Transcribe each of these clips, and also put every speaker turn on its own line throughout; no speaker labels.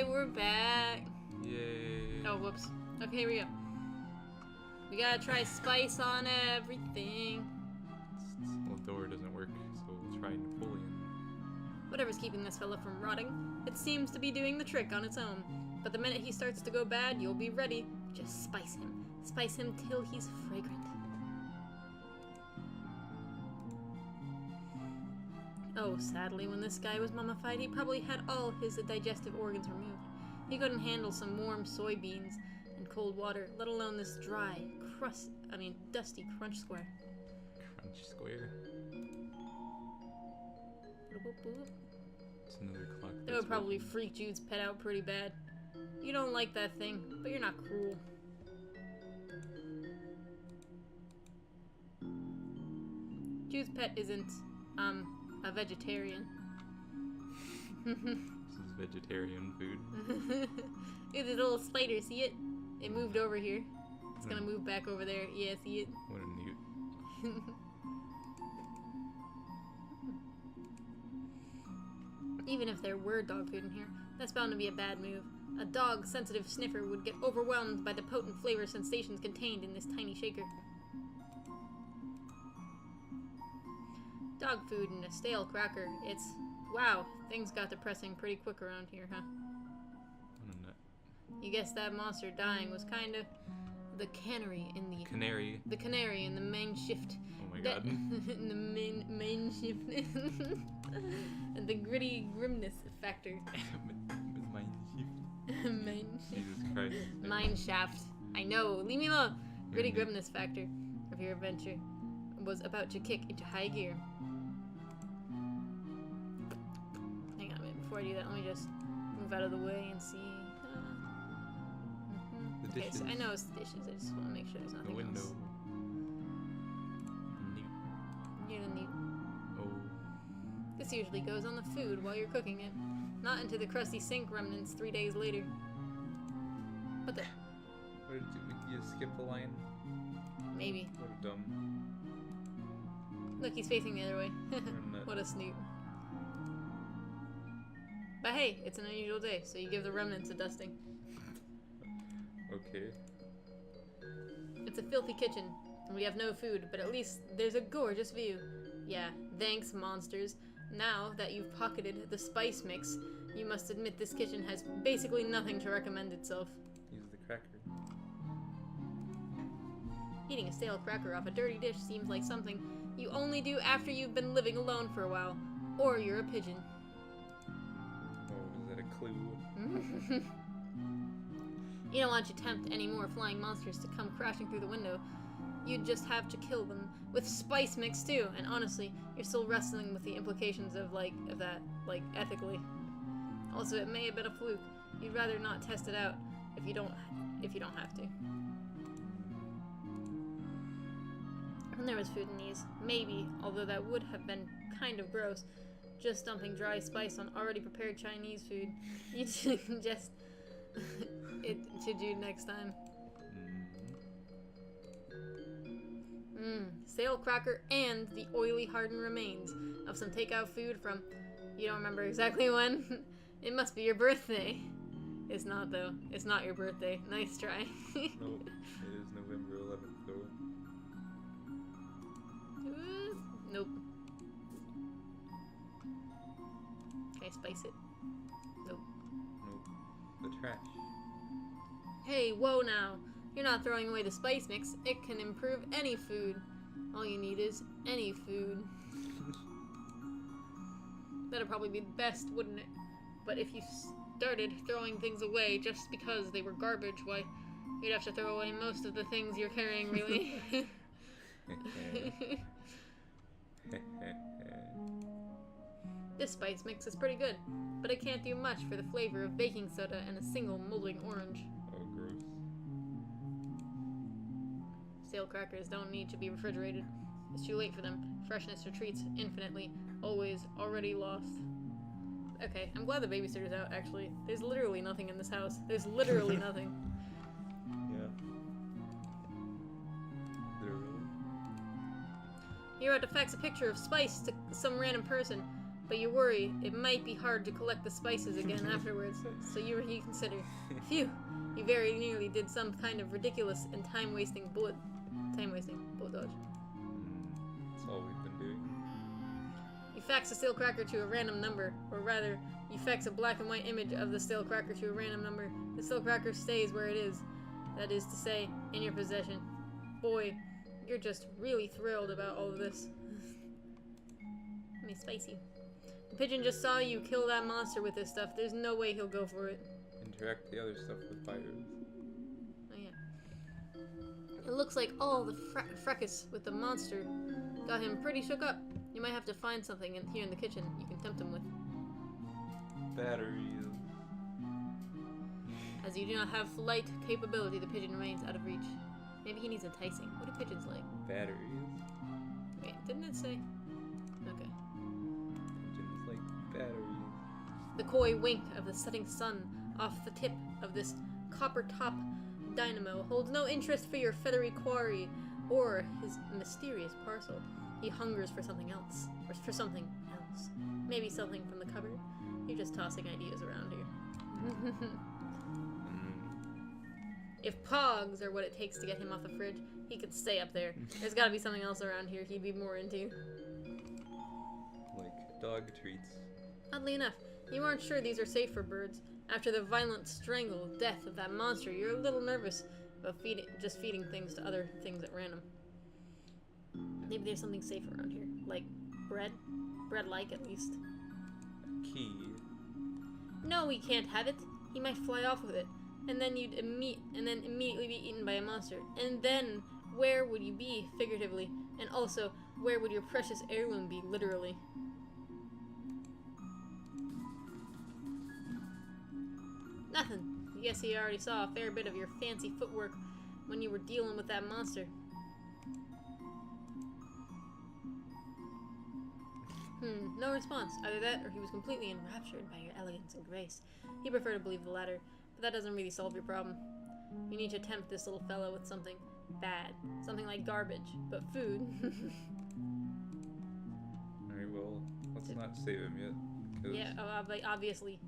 we're back.
Yay.
Oh, whoops. Okay, here we go. We gotta try spice on everything.
Well, the door doesn't work, so we'll try Napoleon.
Whatever's keeping this fella from rotting, it seems to be doing the trick on its own. But the minute he starts to go bad, you'll be ready. Just spice him. Spice him till he's fragrant. Oh, sadly, when this guy was mummified, he probably had all his digestive organs removed. He couldn't handle some warm soybeans and cold water, let alone this dry, dusty crunch square.
Crunch square? It's another clock.
That would probably freak Jude's pet out pretty bad. You don't like that thing, but you're not cruel. Jude's pet isn't, a vegetarian.
This is vegetarian food.
Look at this little spider, see it? It moved over here. It's gonna move back over there. Yeah, see it?
What a newt.
Even if there were dog food in here, that's bound to be a bad move. A dog-sensitive sniffer would get overwhelmed by the potent flavor sensations contained in this tiny shaker. Dog food and a stale cracker. It's... wow, things got depressing pretty quick around here, huh?
What a nut.
You guess that monster dying was kind of the canary in the...
Canary.
The canary in the main shift.
Oh my god.
In the main shift. And the gritty grimness factor. Main shift.
Jesus Christ.
Mine shaft. I know. Leave me alone. Gritty grimness factor of your adventure was about to kick into high gear. Hang on a minute. Before I do that, let me just move out of the way and see. Okay, so I know it's the dishes. I just want to make sure there's nothing
The window.
else. Near the newt.
Oh.
This usually goes on the food while you're cooking it, not into the crusty sink remnants 3 days later. What the?
What did you skip the line?
Maybe.
What a dumb.
Look, he's facing the other way. What a snoot. But hey, it's an unusual day, so you give the remnants a dusting.
Okay.
It's a filthy kitchen, and we have no food, but at least there's a gorgeous view. Yeah, thanks, monsters. Now that you've pocketed the spice mix, you must admit this kitchen has basically nothing to recommend itself.
Use the cracker.
Eating a stale cracker off a dirty dish seems like something you only do after you've been living alone for a while, or you're a pigeon.
Oh, is that a clue?
You don't want to tempt any more flying monsters to come crashing through the window. You'd just have to kill them with spice mix too, and honestly, you're still wrestling with the implications of that, ethically. Also, it may have been a fluke. You'd rather not test it out if you don't have to. When there was food in these, maybe, although that would have been kind of gross, just dumping dry spice on already prepared Chinese food. You'd suggest it to Jude next time. Stale cracker and the oily hardened remains of some takeout food from, you don't remember exactly when? It must be your birthday. It's not though. It's not your birthday. Nice try.
No, it is November 11th though.
Nope. Can I spice it? Nope.
Nope. The trash.
Hey, whoa now. You're not throwing away the spice mix. It can improve any food. All you need is any food. That'd probably be the best, wouldn't it? But if you started throwing things away just because they were garbage, why, you'd have to throw away most of the things you're carrying, really. This spice mix is pretty good, but it can't do much for the flavor of baking soda and a single moldering orange.
Oh, gross.
Stale crackers don't need to be refrigerated. It's too late for them. Freshness retreats infinitely. Always already lost. Okay, I'm glad the babysitter's out, actually. There's literally nothing in this house. There's literally nothing.
Yeah. Literally.
You're about to fax a picture of spice to some random person. but you worry it might be hard to collect the spices again afterwards, so you reconsider. Phew, you very nearly did some kind of ridiculous and time-wasting bullet dodge.
That's all we've been doing.
You fax a steel cracker to a random number, or rather, you fax a black and white image of the steel cracker to a random number. The steel cracker stays where it is. That is to say, in your possession. Boy, you're just really thrilled about all of this. I mean, spicy. The pigeon just saw you kill that monster with this stuff. There's no way he'll go for it.
Interact the other stuff with fires.
Oh yeah. It looks like all the fracas with the monster got him pretty shook up. You might have to find something here in the kitchen you can tempt him with.
Batteries.
As you do not have flight capability, the pigeon remains out of reach. Maybe he needs enticing. What do pigeons like?
Batteries.
Wait, didn't it say? Okay.
Pigeons like batteries.
The coy wink of the setting sun off the tip of this copper-top dynamo holds no interest for your feathery quarry or his mysterious parcel. He hungers for something else. Or for something else. Maybe something from the cupboard. You're just tossing ideas around here. If pogs are what it takes to get him off the fridge, he could stay up there. There's gotta be something else around here he'd be more into.
Like dog treats.
Oddly enough, you aren't sure these are safe for birds. After the violent death of that monster, you're a little nervous about just feeding things to other things at random. Maybe there's something safe around here. Like bread? Bread-like, at least.
A key.
No, we can't have it. He might fly off with it. And then you'd immediately be eaten by a monster. And then, where would you be, figuratively? And also, where would your precious heirloom be, literally? Nothing. I guess you already saw a fair bit of your fancy footwork when you were dealing with that monster. No response. Either that, or he was completely enraptured by your elegance and grace. He preferred to believe the latter, but that doesn't really solve your problem. You need to tempt this little fellow with something bad. Something like garbage, but food.
Alright, well, let's not save him yet.
Yeah, obviously.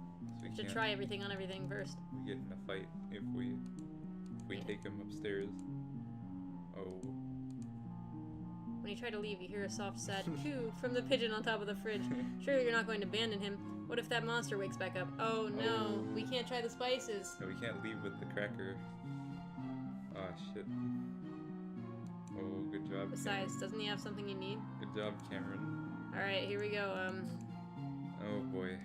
We
Should try everything on everything first.
We get in a fight if we take him upstairs. Oh.
When you try to leave, you hear a soft, sad coo from the pigeon on top of the fridge. Surely you're not going to abandon him. What if that monster wakes back up? Oh no, we can't try the spices.
No, we can't leave with the cracker. Ah, shit. Oh, good job.
Besides,
Cameron.
doesn't he have something you need?
Good job, Cameron.
Alright, here we go.
Oh boy.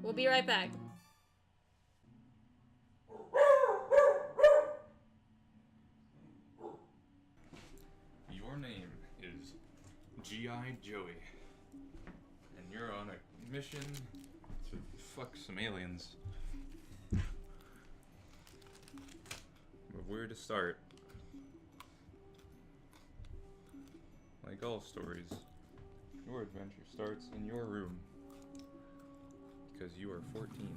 We'll be right back.
Your name is G.I. Joey. And you're on a mission to fuck some aliens. But where to start? Like all stories, your adventure starts in your room. Because you are 14.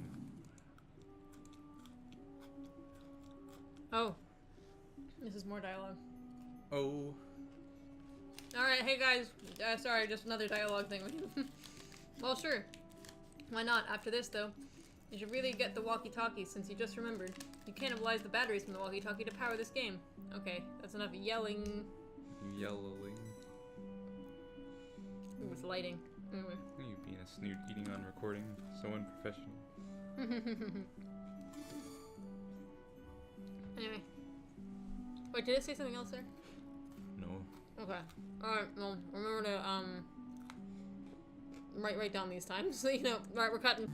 Oh. This is more dialogue.
Oh.
Alright, hey guys. Sorry, just another dialogue thing with you. Well, sure. Why not? After this, though, you should really get the walkie-talkie since you just remembered. You cannibalized the batteries from the walkie-talkie to power this game. Okay, that's enough yelling.
Yellowing.
Ooh, it's lighting. Anyway.
You being a snoot eating on recording, so unprofessional.
Anyway. Wait, did it say something else there?
No.
Okay. Alright, well, remember to, write down these times, so you know. Alright, we're cutting.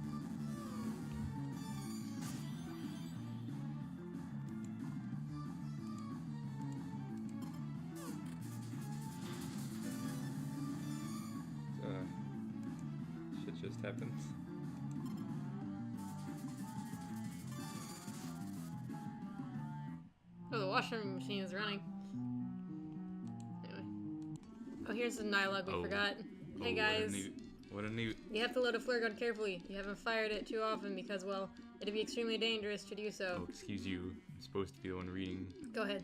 Shit just happened.
Oh, the washing machine is running. Anyway. Oh, here's some dialogue we forgot. Hey guys.
What a newt.
You have to load a flare gun carefully. You haven't fired it too often because, well, it'd be extremely dangerous to do so.
Oh, excuse you. I'm supposed to be the one reading.
Go ahead.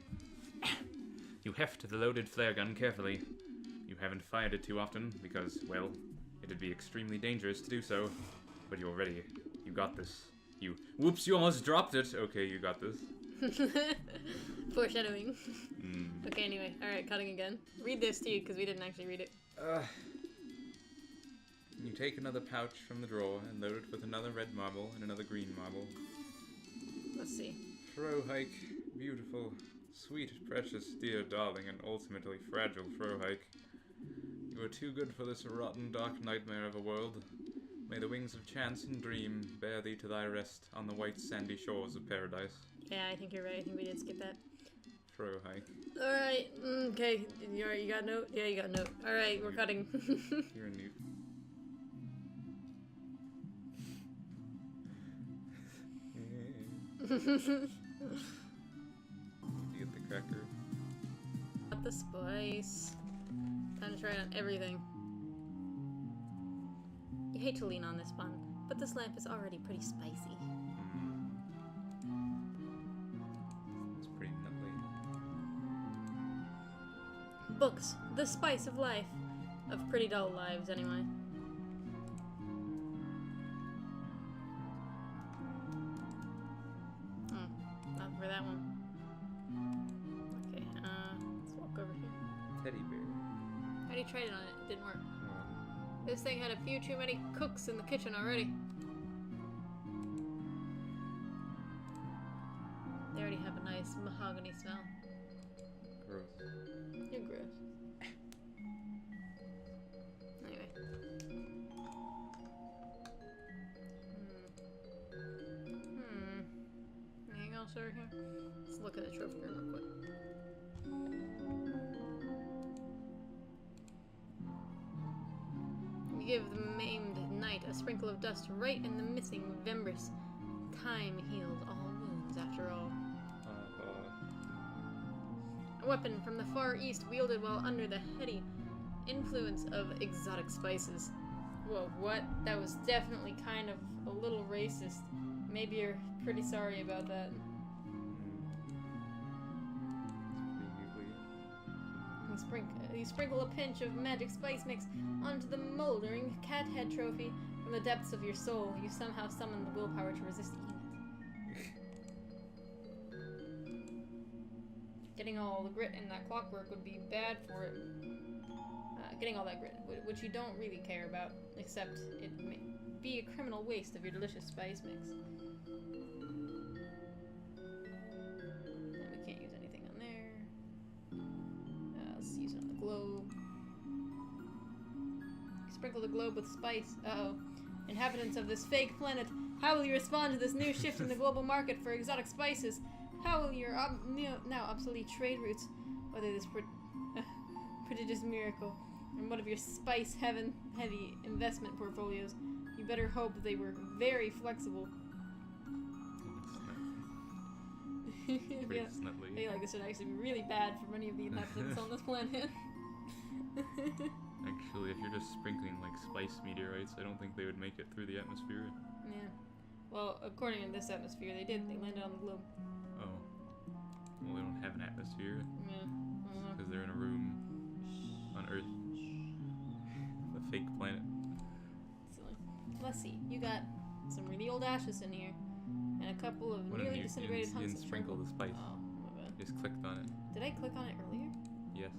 You heft the loaded flare gun carefully. You haven't fired it too often because, well, It'd be extremely dangerous to do so, but you're ready. You got this. Whoops, you almost dropped it. Okay, you got this.
Foreshadowing. Okay, anyway. Alright, cutting again. Read this to you, because we didn't actually read it.
You take another pouch from the drawer and load it with another red marble and another green marble.
Let's see.
Frohike, beautiful, sweet, precious, dear darling, and ultimately fragile Frohike. You are too good for this rotten, dark nightmare of a world. May the wings of chance and dream bear thee to thy rest on the white sandy shores of paradise.
Yeah, I think you're right. I think we did skip that.
Frohike.
Alright, okay. You got a note? Yeah, you got a note. Alright, we're cutting.
You're a noob. You get the cracker.
Got the spice. Time to try it on everything. You hate to lean on this bun, but this lamp is already pretty spicy.
It's pretty nutty.
Books, the spice of life. Of pretty dull lives, anyway. Not for that one. Okay, let's walk over here.
Teddy bear.
I already tried it on it. It didn't work. This thing had a few too many cooks in the kitchen already. They already have a nice mahogany smell.
Gross.
You're gross. Anyway. Anything else over here? Let's look at the trophy room real quick. You give the maimed knight a sprinkle of dust right in the missing Vembris. Time healed all wounds, after all. A weapon from the Far East wielded while under the heady influence of exotic spices. Whoa, what? That was definitely kind of a little racist. Maybe you're pretty sorry about that. You sprinkle a pinch of magic spice mix onto the moldering cat head trophy. From the depths of your soul, you somehow summon the willpower to resist eating it. Getting all the grit in that clockwork would be bad for it. Getting all that grit, which you don't really care about, except it may be a criminal waste of your delicious spice mix. And we can't use anything on there. Let's use it on the globe. Sprinkle the globe with spice. Uh-oh. Inhabitants of this fake planet, how will you respond to this new shift in the global market for exotic spices? How will your now obsolete trade routes weather this prodigious miracle? And what of your spice heavy investment portfolios? You better hope they were very flexible. I feel like this would actually be really bad for many of the inhabitants on this planet.
Actually, if you're just sprinkling like spice meteorites, I don't think they would make it through the atmosphere.
Yeah. Well, according to this atmosphere, they did. They landed on the globe.
Oh. Well, they don't have an atmosphere.
Yeah.
Because they're in a room on Earth. A fake planet.
Silly. Let's see. You got some really old ashes in here. And a couple of nearly disintegrated hunks of
sprinkle the spice.
Oh, my bad.
Just clicked on it.
Did I click on it earlier?
Yes.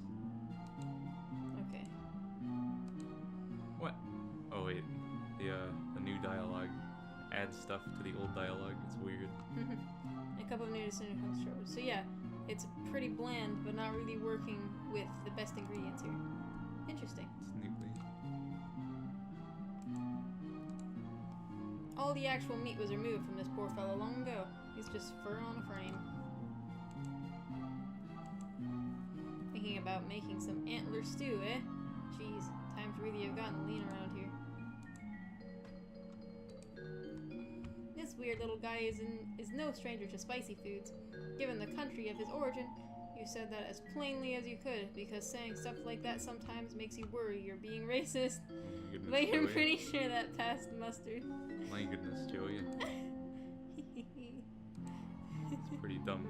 Okay.
What? Oh wait, the new dialogue adds stuff to the old dialogue. It's weird.
A couple of new disintegrated hunks of trouble. So yeah, it's pretty bland, but not really working with the best ingredients here. Interesting.
Snoopy.
All the actual meat was removed from this poor fellow long ago. He's just fur on a frame. Thinking about making some antler stew, eh? Jeez, times really have gotten lean around here. This weird little guy is no stranger to spicy foods. Given the country of his origin, you said that as plainly as you could, because saying stuff like that sometimes makes you worry you're being racist.
Goodness,
But you're
Joey.
pretty sure that passed mustard.
My goodness, Joey. It's pretty dumb.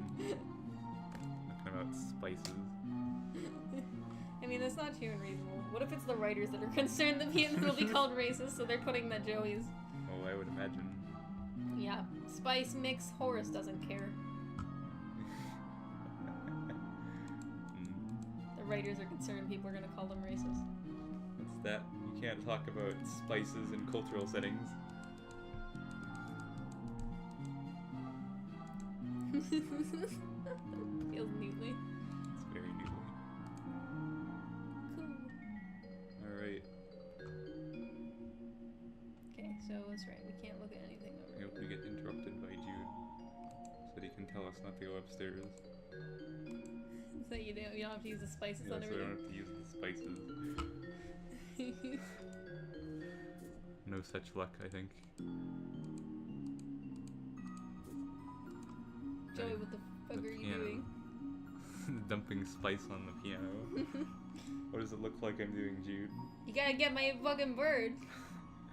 Talking about spices.
I mean, that's not too unreasonable. What if it's the writers that are concerned that it'll be called racist, so they're putting that Joey's?
Oh, I would imagine.
Yeah. Spice mix, Horace doesn't care. The writers are concerned people are gonna call them racist.
What's that? You can't talk about spices in cultural settings.
Feels neatly.
It's very neatly.
Cool.
Alright.
Okay, so that's right. We can't look at anything over
I
here.
hope we get interrupted by Jude. So that he can tell us not to go upstairs.
So you don't have to use the spices
Yeah,
on
so I don't
everything.
have to use the spices. No such luck, I think.
Joey, what the fuck are you
piano.
doing?
Dumping spice on the piano. What does it look like I'm doing, Jude?
You gotta get my fucking bird.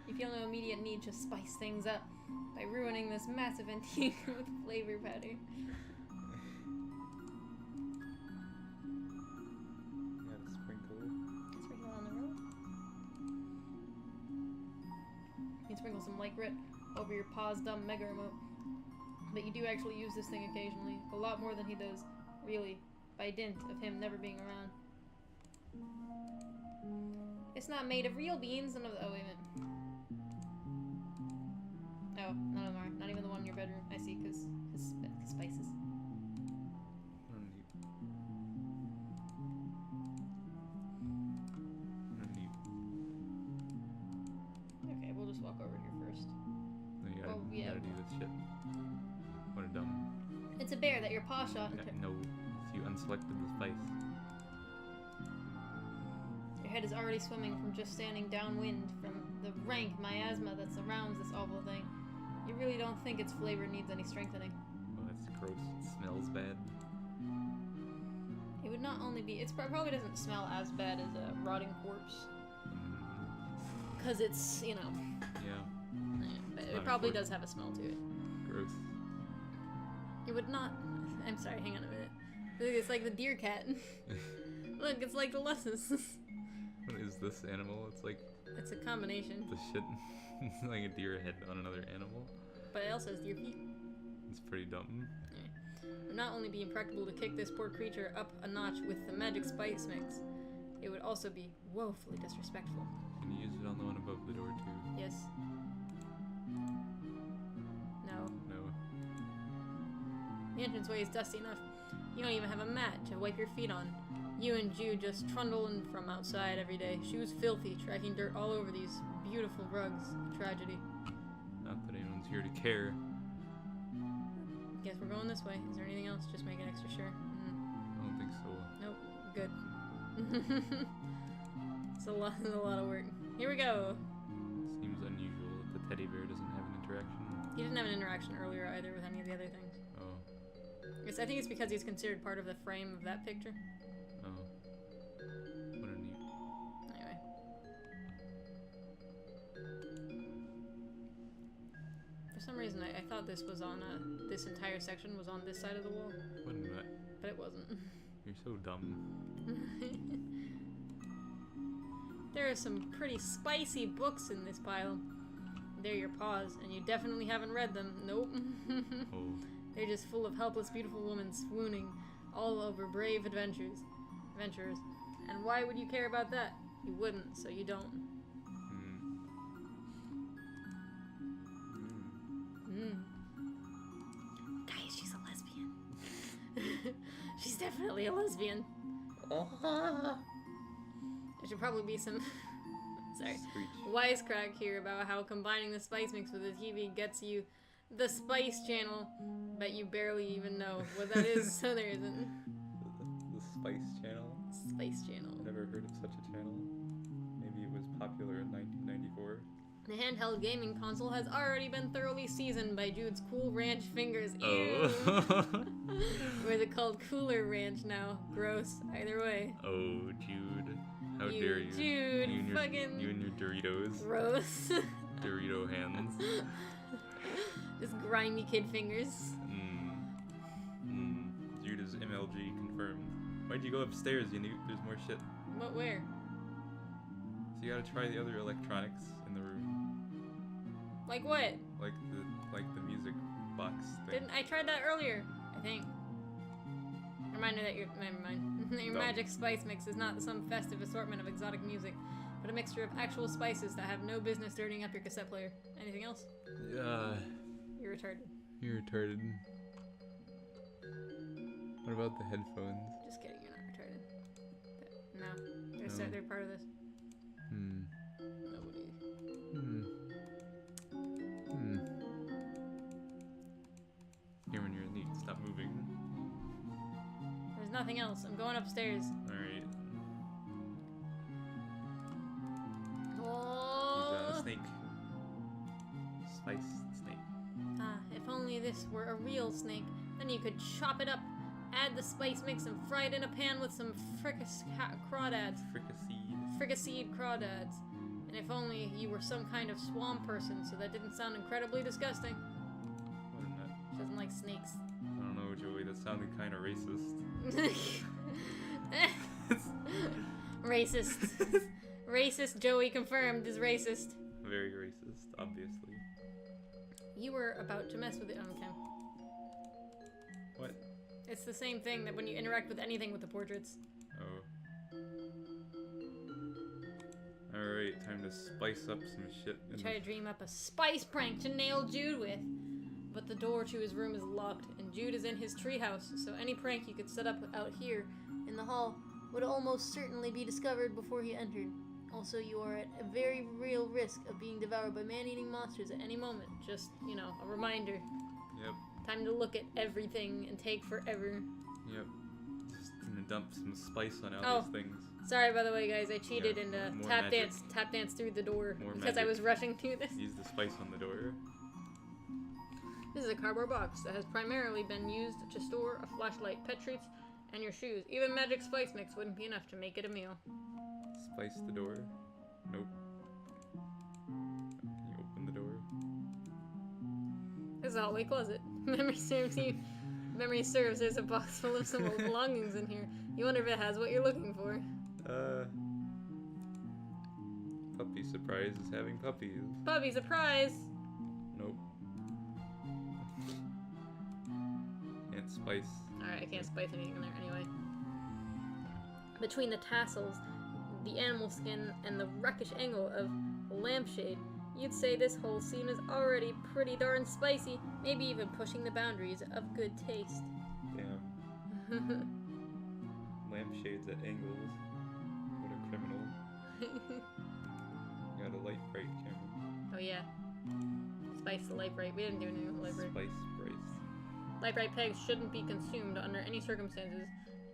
You feel no immediate need to spice things up by ruining this massive antique with flavor powder.
Yeah, sprinkle.
Sprinkle on the road. You can sprinkle some light grit over your pause dumb mega remote. But you do actually use this thing occasionally. A lot more than he does, really, by dint of him never being around. It's not made of real beans, none of the— oh, wait a minute. Oh, none of them are. Not even the one in your bedroom. I see, because spices. Okay, we'll just walk over here first.
No, you gotta,
Well,
you
yeah.
gotta do this shit. What a dumb.
It's a bear that your paw shot.
No, you unselected the spice.
Your head is already swimming from just standing downwind from the rank miasma that surrounds this awful thing. You really don't think its flavor needs any strengthening.
Oh, that's gross. It smells bad.
It would not only be— it probably doesn't smell as bad as a rotting corpse. Because it's, you know.
Yeah.
But
It's
it
not
probably
important.
does have a smell to it.
Gross.
It would not— I'm sorry, hang on a minute. Look, it's like the deer cat. Look, it's like the Lusses.
What is this animal? It's like
It's a combination.
the shit. It's like a deer head on another animal.
But it also has deer feet.
It's pretty dumb.
It would not only be impractical to kick this poor creature up a notch with the magic spice mix, it would also be woefully disrespectful.
Can you use it on the one above the door too?
Yes. No.
No.
The entranceway is dusty enough. You don't even have a mat to wipe your feet on. You and Jude just trundle in from outside every day, shoes filthy, tracking dirt all over these beautiful rugs. A tragedy.
Not that anyone's here to care.
Guess we're going this way. Is there anything else? Just making extra sure.
I don't think so.
Nope. Good. It's a lot of work. Here we go.
Seems unusual that the teddy bear doesn't have an interaction.
He didn't have an interaction earlier either with any of the other things.
Oh.
I think it's because he's considered part of the frame of that picture.
Oh. What a neat.
Anyway. For some reason, I thought this was on this entire section was on this side of the wall,
Wouldn't that?
but it wasn't.
You're so dumb.
There are some pretty spicy books in this pile. They're your paws, and you definitely haven't read them. Nope.
Oh.
They're just full of helpless, beautiful women swooning all over brave adventurers. And why would you care about that? You wouldn't, so you don't. Guys, she's a lesbian. She's definitely a lesbian. There should probably be some sorry,
Screech.
wisecrack here about how combining the spice mix with the TV gets you the Spice Channel, but you barely even know what that is, so there isn't.
The Spice Channel?
Spice Channel.
Never heard of such a channel. Maybe it was popular in 1994.
The handheld gaming console has already been thoroughly seasoned by Jude's Cool Ranch fingers. Ew.
Oh.
Or is it called Cooler Ranch now? Gross. Either way.
Oh, Jude. How
You,
dare you.
Jude,
you and your,
fucking-
you and your Doritos.
Gross.
Dorito hands.
Just grimy kid fingers.
Jude is MLG confirmed. Why'd you go upstairs? You knew there's more shit.
What? Where?
So you gotta try the other electronics in the room.
Like what?
Like the music box thing.
I tried that earlier, I think. Reminder that never mind. Your
Dumb.
magic spice mix is not some festive assortment of exotic music, but a mixture of actual spices that have no business dirtying up your cassette player. Anything else?
You're retarded. What about the headphones?
Just kidding, you're not retarded. No, they're part of this. Nobody.
Cameron, you need to stop moving.
There's nothing else. I'm going upstairs.
Alright.
Oh.
He's a snake. Spice snake.
Ah, if only this were a real snake, then you could chop it up, add the spice mix, and fry it in a pan with some crawdads. Fricasseed crawdads. And if only you were some kind of swamp person, so that didn't sound incredibly disgusting.
What a nut.
She doesn't like snakes.
I don't know, Joey, that sounded kind of racist.
Racist. Racist, Joey confirmed, is racist.
Very racist, obviously.
You were about to mess with it, okay.
What?
It's the same thing that when you interact with anything with the portraits.
Oh. Alright, time to spice up some shit.
Try to dream up a spice prank to nail Jude with. But the door to his room is locked, and Jude is in his treehouse, so any prank you could set up out here in the hall would almost certainly be discovered before he entered. Also, you are at a very real risk of being devoured by man-eating monsters at any moment. Just, a reminder.
Yep.
Time to look at everything and take forever.
Yep. Just gonna dump some spice on all these things.
Sorry, by the way, guys. I cheated and tap dance through the door because I was rushing through this.
Use the spice on the door.
This is a cardboard box that has primarily been used to store a flashlight, pet treats, and your shoes. Even magic spice mix wouldn't be enough to make it a meal.
Spice the door. Nope. Can you open the door?
This is a hallway closet. Memory serves. There's a box full of some old belongings in here. You wonder if it has what you're looking for.
Puppy surprise is having puppies.
Puppy surprise!
Nope. Can't spice.
Alright, I can't spice anything in there anyway. Between the tassels, the animal skin, and the rakish angle of a lampshade, you'd say this whole scene is already pretty darn spicy, maybe even pushing the boundaries of good taste.
Damn. Lampshades at angles. What a criminal. You got a light bright camera.
Oh yeah. Spice the light bright. We didn't do anything with light bright.
Spice bright.
Light bright pegs shouldn't be consumed under any circumstances,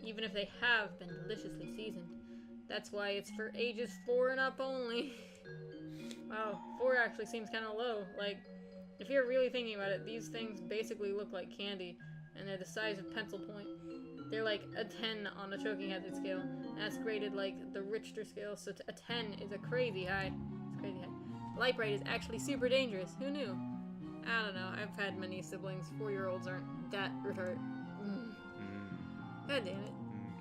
even if they have been deliciously seasoned. That's why it's for ages 4 and up only. Wow, 4 actually seems kind of low. Like, if you're really thinking about it, these things basically look like candy, and they're the size of pencil point. They're like a 10 on the choking hazard scale, and that's graded like the Richter scale, so a 10 is a crazy high. It's crazy high. Light bright is actually super dangerous. Who knew? I don't know. I've had many siblings. 4-year-olds aren't that retarded. God damn it.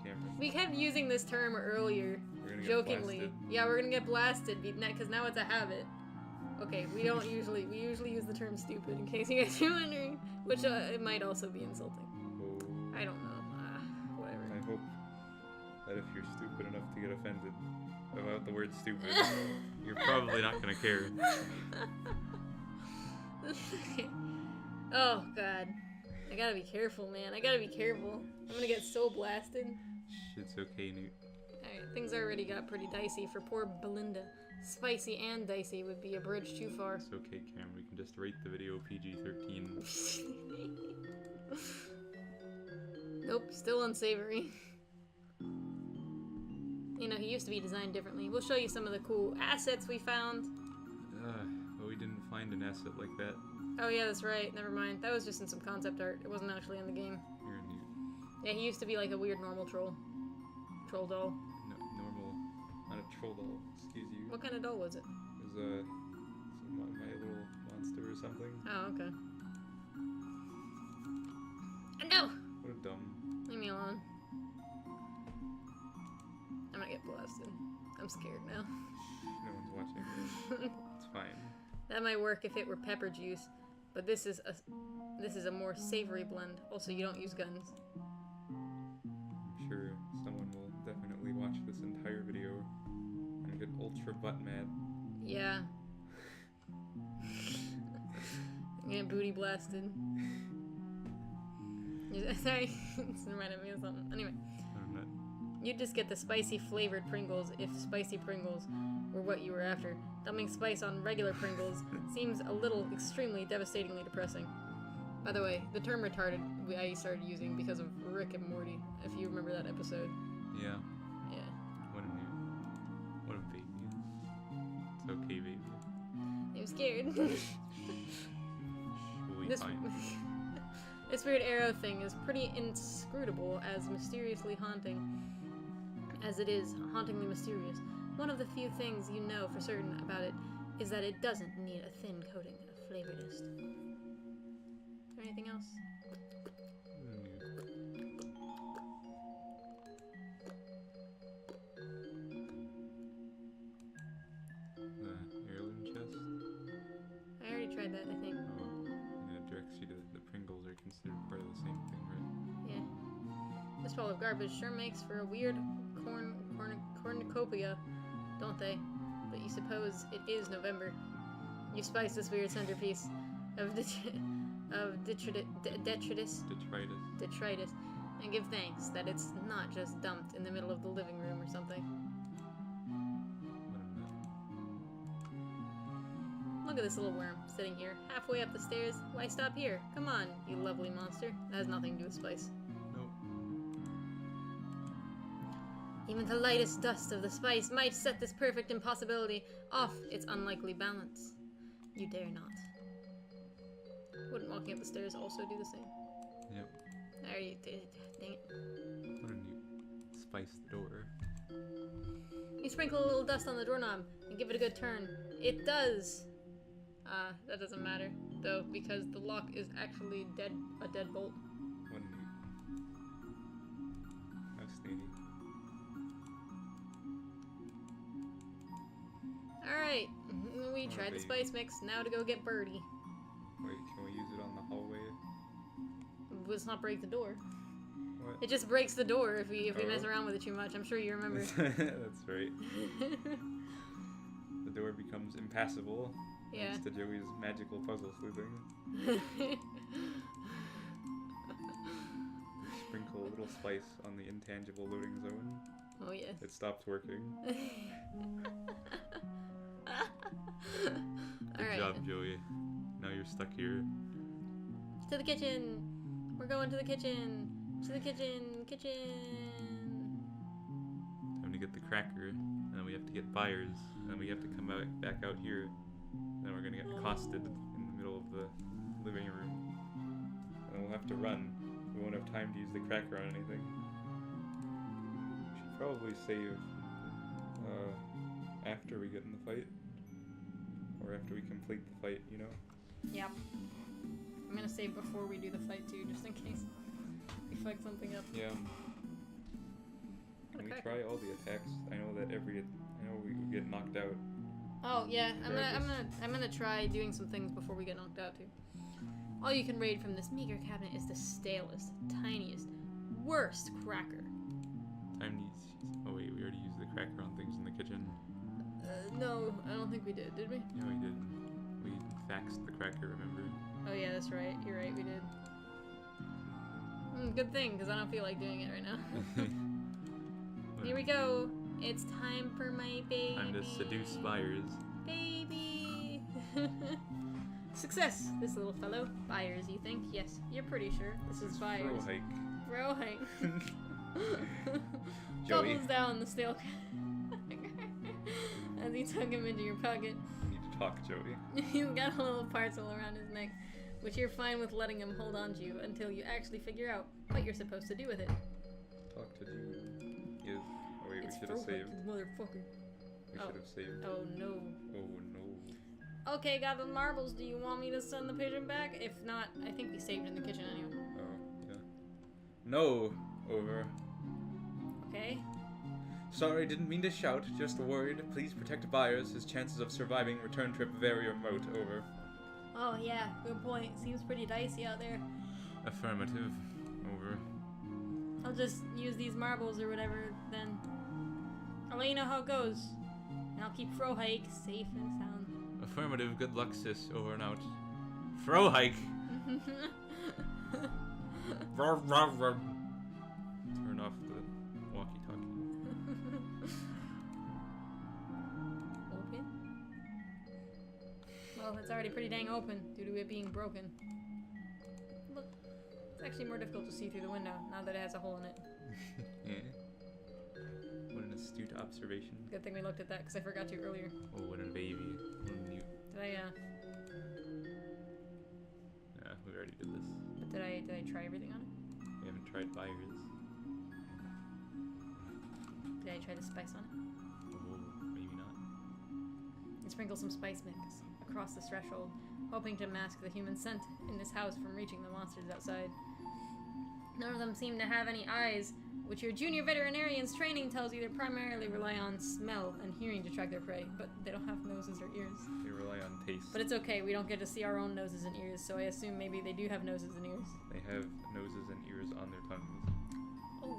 Cameron.
We kept using this term earlier, jokingly. Yeah, we're gonna get blasted because now it's a habit. Okay, we usually use the term stupid in case you guys are wondering, which it might also be insulting.
Oh.
I don't know. Whatever.
I hope that if you're stupid enough to get offended about the word stupid, you're probably not gonna care. Oh god. I gotta be careful, man. I gotta be careful. I'm gonna get so blasted. Shit's okay, Newt.
Alright, things already got pretty dicey for poor Belinda. Spicy and dicey would be a bridge too far.
It's okay, Cam. We can just rate the video PG-13.
Nope, still unsavory. You know, he used to be designed differently. We'll show you some of the cool assets we found.
But we didn't find an asset like that.
Oh yeah, that's right. Never mind. That was just in some concept art. It wasn't actually in the game.
You're a Newt.
Yeah, he used to be like a weird normal troll. Troll doll.
No, normal. Not a troll doll. Excuse you.
What kind of doll was it?
It was my little monster or something.
Oh, okay. No!
What a dumb.
Leave me alone. I'm gonna get get blasted. I'm scared now.
No one's watching. It's fine.
That might work if it were pepper juice, but this is a more savory blend. Also, you don't use guns.
I'm sure someone will definitely watch this entire video and get ultra butt mad.
Yeah. Get booty blasted. Sorry, it's reminded me of something. Anyway.
I'm not.
You'd just get the spicy flavored Pringles if spicy Pringles were what you were after. Dumping spice on regular Pringles seems a little extremely devastatingly depressing. By the way, the term retarded I started using because of Rick and Morty, if you remember that episode.
Yeah.
Yeah.
What a baby. It's okay, baby.
I'm scared.
We'll be fine.
This weird arrow thing is pretty inscrutable, as mysteriously haunting as it is hauntingly mysterious. One of the few things you know for certain about it is that it doesn't need a thin coating of flavor dust. Is there anything else?
The heirloom chest?
I already tried that, I think.
Oh, and it directs you to the Pringles are considered part of the same thing, right?
Yeah. This pile of garbage sure makes for a weird cornucopia, don't they? But you suppose it is November. You spice this weird centerpiece of detritus, and give thanks that it's not just dumped in the middle of the living room or something. Look at this little worm sitting here, halfway up the stairs. Why stop here? Come on, you lovely monster. That has nothing to do with spice.
Nope.
Even the lightest dust of the spice might set this perfect impossibility off its unlikely balance. You dare not. Wouldn't walking up the stairs also do the same?
Yep.
I already did it. Dang it.
Wouldn't you spice the door?
You sprinkle a little dust on the doorknob and give it a good turn. It does! That doesn't matter, though, because the lock is actually a dead bolt.
Wouldn't you? How sneaky.
Alright, we tried the spice mix, now to go get Birdie.
Wait, can we use it on the hallway?
Let's not break the door.
What?
It just breaks the door if we mess around with it too much. I'm sure you remember.
That's right. The door becomes impassable
Yeah.
thanks to Joey's magical puzzle sleuthing. Sprinkle a little spice on the intangible loading zone.
Oh yes.
It stopped working. Good job, Joey. Now you're stuck here.
To the kitchen! We're going to the kitchen! To the kitchen!
Time to get the cracker, and then we have to get buyers, and then we have to come back out here. Then we're gonna get accosted in the middle of the living room. And we'll have to run. We won't have time to use the cracker on anything. We should probably save after we get in the fight. Or after we complete the fight, you know?
Yep. I'm gonna save before we do the fight too, just in case we fuck something up.
Yeah. Can we try all the attacks? I know we get knocked out.
Oh yeah, I'm gonna try doing some things before we get knocked out too. All you can raid from this meager cabinet is the stalest, tiniest, worst cracker.
Oh wait, we already used the cracker on things in the kitchen.
No, I don't think we did we?
Yeah, we did. We faxed the cracker, remember?
Oh yeah, that's right. You're right, we did. Good thing, because I don't feel like doing it right now. Here we go. It's time for my baby.
Time to seduce buyers.
Baby! Success, this little fellow. Buyers, you think? Yes, you're pretty sure. This is buyers. Frohike.
Joey.
Gobbles down the steel as he took him into your pocket.
You need to talk, Joey.
He's got a little parcel around his neck, which you're fine with letting him hold on to you until you actually figure out what you're supposed to do with it.
Talk to Jude. Yes. Oh wait,
It's
we should have saved.
Motherfucker.
We should have saved.
Oh no.
Oh no.
Okay, got the marbles. Do you want me to send the pigeon back? If not, I think we saved in the kitchen anyway.
Oh, yeah. No! Over.
Okay.
Sorry, didn't mean to shout, just worried. Please protect Byers. His chances of surviving return trip very remote, over.
Oh yeah, good point. Seems pretty dicey out there.
Affirmative, over.
I'll just use these marbles or whatever, then. I'll let you know how it goes. And I'll keep Frohike safe and sound.
Affirmative, good luck, sis, over and out. Frohike! Turn off the walkie-talkie.
Open? Well, it's already pretty dang open due to it being broken. Look, it's actually more difficult to see through the window now that it has a hole in it.
Yeah. What an astute observation.
Good thing we looked at that because I forgot to earlier.
Oh, what a baby. What a newt.
Did I,
Yeah, we already did this.
but did I try everything on it?
We haven't tried Byers.
Did I try the spice on it?
Oh, maybe not.
And sprinkle some spice mix across the threshold, hoping to mask the human scent in this house from reaching the monsters outside. None of them seem to have any eyes, which your junior veterinarian's training tells you they primarily rely on smell and hearing to track their prey, but they don't have noses or ears.
They rely on taste.
But it's okay, we don't get to see our own noses and ears, so I assume maybe they do have noses and ears.
They have noses and ears on their tongues.
Oh.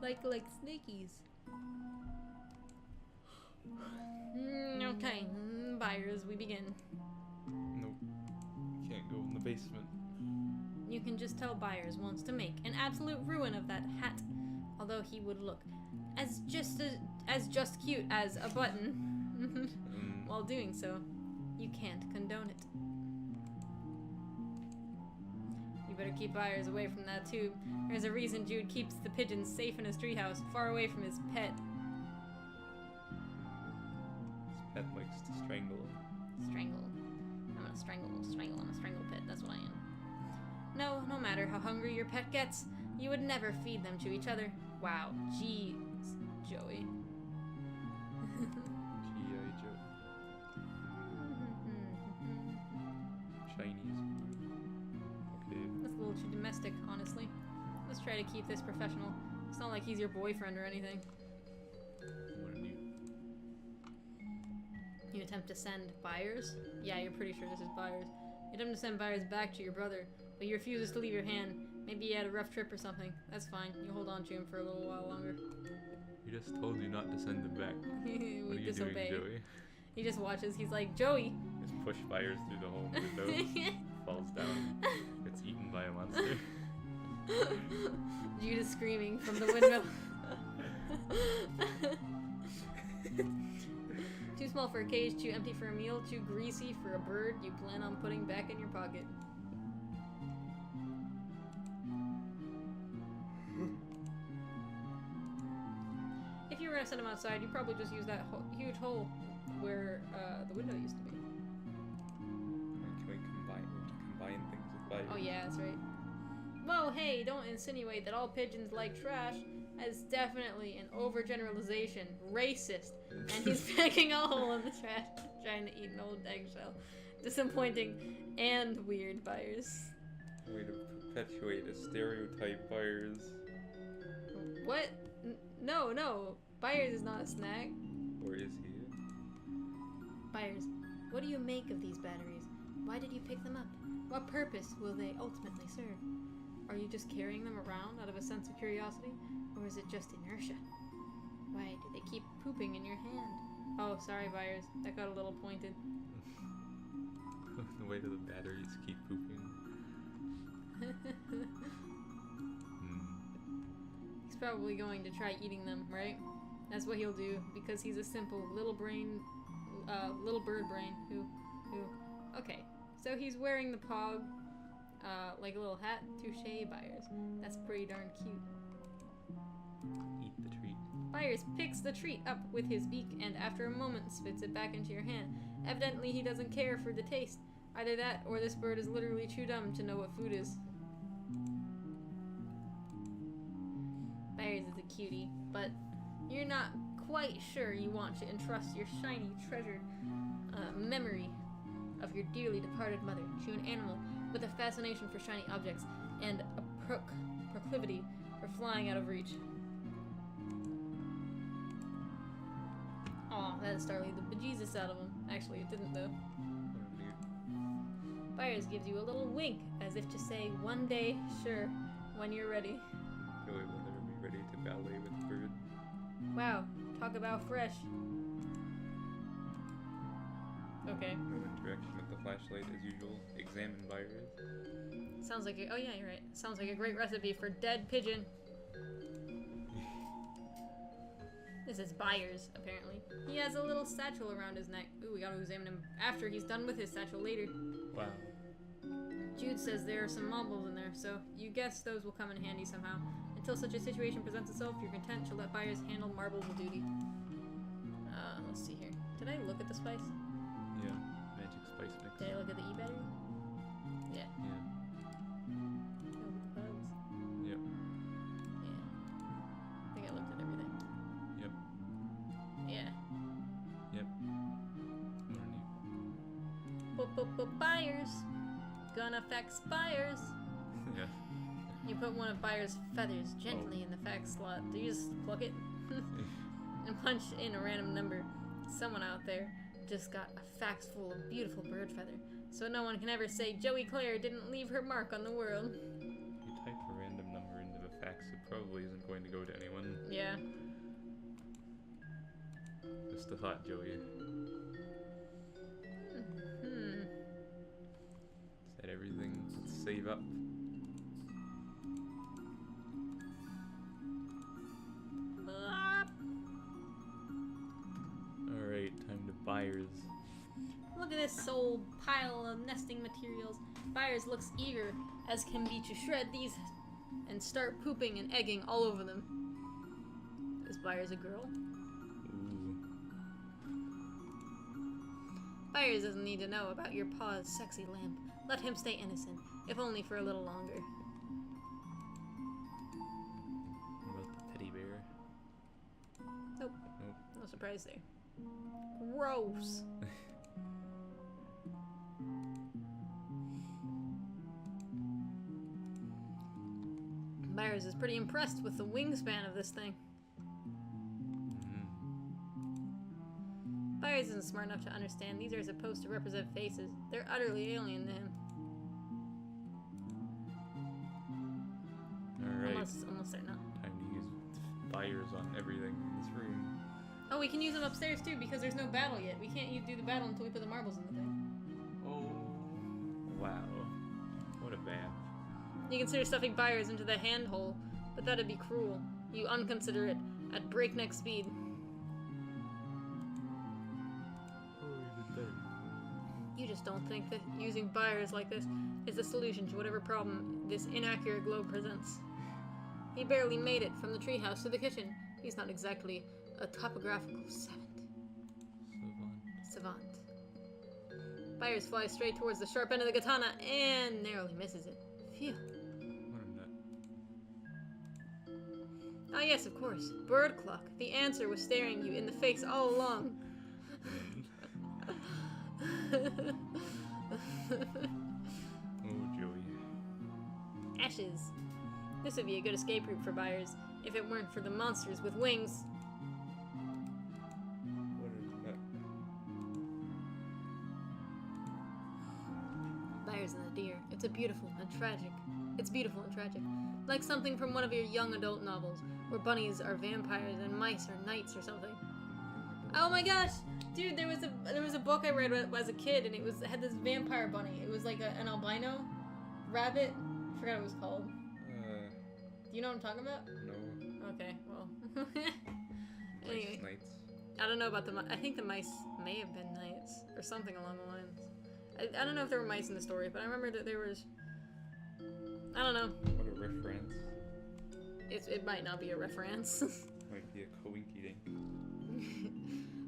Like snakies. Okay, Byers, we begin.
Nope. We can't go in the basement.
You can just tell Byers wants to make an absolute ruin of that hat, although he would look as just cute as a button while doing so. You can't condone it. You better keep Byers away from that tube. There's a reason Jude keeps the pigeons safe in his treehouse, far away from his pet.
His pet likes to strangle.
Strangle. I'm a strangle pet, that's what I am. No matter how hungry your pet gets, you would never feed them to each other. Wow, jeez, Joey.
G.I. Joe. Chinese. Okay.
That's a little too domestic, honestly. Let's try to keep this professional. It's not like he's your boyfriend or anything.
What a newt.
You attempt to send Byers? Yeah, you're pretty sure this is Byers. You attempt to send Byers back to your brother, but he refuses to leave your hand. Maybe he had a rough trip or something. That's fine. You hold on to him for a little while longer.
He just told you not to send him back.
We
What are you
disobey.
doing, Joey?
He just watches. He's like, Joey!
Just push Byers through the whole window. Falls down. Gets eaten by a monster.
Jude is screaming from the window. Too small for a cage, too empty for a meal, too greasy for a bird you plan on putting back in your pocket. If you were gonna send him outside, you'd probably just use that huge hole where the window used to be.
Can we combine things with Byers?
Oh yeah, that's right. Whoa, hey, don't insinuate that all pigeons like trash. That's definitely an overgeneralization. Racist. And he's pecking a hole in the trash, trying to eat an old eggshell. Disappointing and weird, Byers.
Way to perpetuate a stereotype, Byers.
What? No. Byers is not a snack.
Or is he?
Byers, what do you make of these batteries? Why did you pick them up? What purpose will they ultimately serve? Are you just carrying them around out of a sense of curiosity? Or is it just inertia? Why do they keep pooping in your hand? Oh, sorry, Byers. That got a little pointed.
The way to the batteries keep pooping.
He's probably going to try eating them, right? That's what he'll do, because he's a simple little bird brain who, okay. So he's wearing the pog, like a little hat. Touche, Byers. That's pretty darn cute.
Eat the treat.
Byers picks the treat up with his beak and after a moment spits it back into your hand. Evidently he doesn't care for the taste. Either that or this bird is literally too dumb to know what food is. Byers is a cutie, but you're not quite sure you want to entrust your shiny, treasured memory of your dearly departed mother to an animal with a fascination for shiny objects and a proclivity for flying out of reach. that startled the bejesus out of him. Actually, it didn't though. Byers gives you a little wink, as if to say, one day, sure, when you're ready.
Joey will never be ready to ballet with a bird.
Wow, talk about fresh. Okay.
No interaction with the flashlight as usual. Examine Byers.
Sounds like oh yeah, you're right. Sounds like a great recipe for dead pigeon. This is Byers, apparently. He has a little satchel around his neck. Ooh, we gotta examine him after he's done with his satchel later.
Wow.
Jude says there are some marbles in there, so you guess those will come in handy somehow. Until such a situation presents itself, you're content to let Byers handle marble duty. Let's see here. Did I look at the spice?
Yeah, magic spice mix.
Did I look at the E-battery? Yeah.
Yeah.
Look at the bugs.
Yep.
Yeah. I think I looked at everything.
Yep.
Yeah.
Yep.
Byers. Gonna fax Byers.
Yeah.
You put one of Byers' feathers gently in the fax slot. Do you just pluck it? And punch in a random number. Someone out there just got a fax full of beautiful bird feather. So no one can ever say Joey Clare didn't leave her mark on the world.
You type a random number into the fax, it probably isn't going to go to anyone.
Yeah.
Just a thought, Joey.
Hmm.
Is that everything? Let's save up. Alright, time to Byers.
Look at this old pile of nesting materials. Byers looks eager as can be to shred these and start pooping and egging all over them. Is Byers a girl?
Ooh.
Byers doesn't need to know about your paw's sexy lamp. Let him stay innocent, if only for a little longer.
What about the teddy bear?
Nope.
Nope.
No surprise there. Gross. Byers is pretty impressed with the wingspan of this thing. Byers isn't smart enough to understand these are supposed to represent faces. They're utterly alien to him.
Alright.
Unless they're not.
Time to use Byers on everything in this room.
Oh, we can use them upstairs too because there's no battle yet. We can't do the battle until we put the marbles in the thing.
Oh. Wow. What a bad.
You consider stuffing Byers into the handhole, but that'd be cruel. You unconsiderate at breakneck speed. You just don't think that using Byers like this is the solution to whatever problem this inaccurate globe presents. He barely made it from the treehouse to the kitchen. He's not exactly a topographical savant. Byers flies straight towards the sharp end of the katana and narrowly misses it. Phew.
What a nut.
Ah yes, of course. Bird clock. The answer was staring you in the face all along.
Oh, Joey.
Ashes. This would be a good escape route for Byers, if it weren't for the monsters with wings.
What a nut.
Byers and the deer. It's beautiful and tragic. Like something from one of your young adult novels, where bunnies are vampires and mice are knights or something. Oh my gosh! Dude, there was a book I read as a kid, and it had this vampire bunny. It was like an albino rabbit. I forgot what it was called. Do you know what I'm talking about?
No.
Okay, well. Anyway.
Knights.
I don't know about I think the mice may have been knights, or something along the lines. I don't know if there were mice in the story, but I remember that there was... I don't know.
What a reference.
It might not be a reference.
Might be a coinky-dink.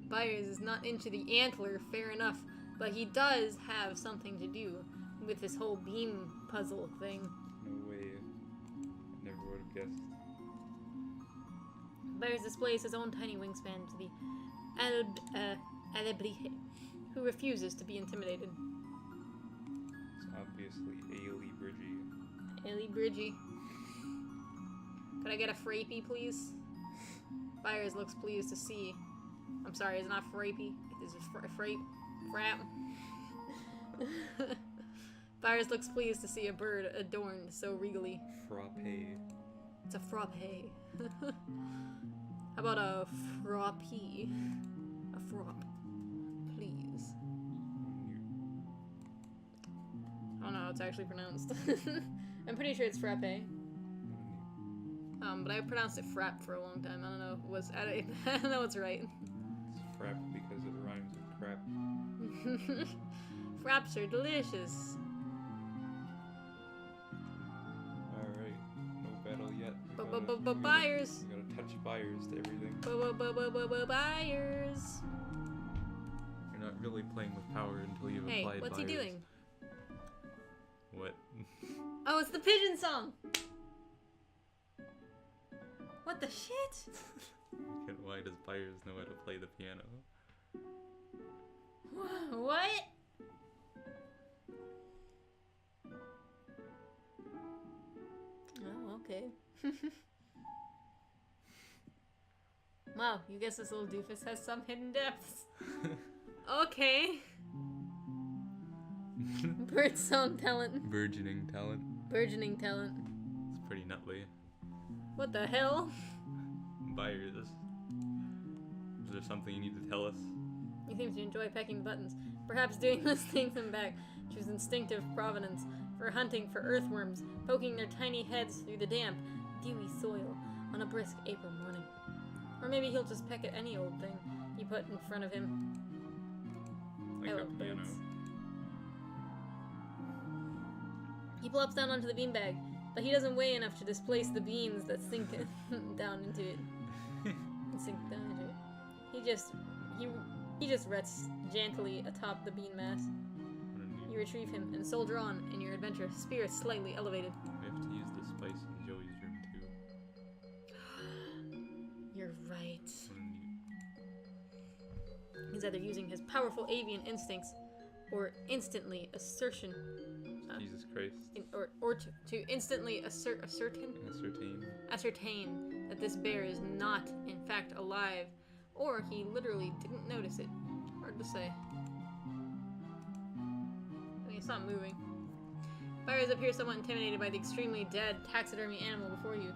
Byers is not into the antler, fair enough, but he does have something to do with this whole beam puzzle thing.
No way. I never would have guessed.
Byers displays his own tiny wingspan to the Alebrije, who refuses to be intimidated.
It's obviously Ailey Bridgie.
Ailey Bridgie. Could I get a Frohike, please? Byers looks pleased to see a I'm sorry, it's not Frohike. It is frap. Byers looks pleased to see a bird adorned so regally.
Frappe.
It's a frappe. How about a frappy? A frop, please. I don't know how it's actually pronounced. I'm pretty sure it's frappe. But I pronounced it frap for a long time. I don't know what's I don't know what's right.
It's frap because it rhymes with crap.
Fraps are delicious.
Alright, no battle yet.
Byers.
You gotta touch Byers to everything.
Byers.
You're not really playing with power until you've applied
Hey, what's
Byers.
he doing?
What?
Oh, it's the pigeon song! What the shit?
Why does Byers know how to play the piano?
What? Oh, okay. Wow, you guess this little doofus has some hidden depths. Okay. Bird song talent.
Burgeoning talent.
Burgeoning talent.
It's pretty nutly.
What the hell?
Byers. Is there something you need to tell us?
He seems to enjoy pecking the buttons. Perhaps doing this takes him back to his instinctive provenance for hunting for earthworms, poking their tiny heads through the damp, dewy soil on a brisk April morning. Or maybe he'll just peck at any old thing you put in front of him.
Like
I
a
love
piano.
birds. He plops down onto the beanbag, but he doesn't weigh enough to displace the beans that sink down into it. He just rests gently atop the bean mass. You retrieve him and soldier on in your adventure, spirits slightly elevated.
We have to use the spice in Joey's room too.
You're right. He's either using his powerful avian instincts or instantly assertion.
Jesus Christ.
Or to instantly ascertain that this bear is not, in fact, alive, or he literally didn't notice it. Hard to say. I mean, it's not moving. Byers appear somewhat intimidated by the extremely dead taxidermy animal before you.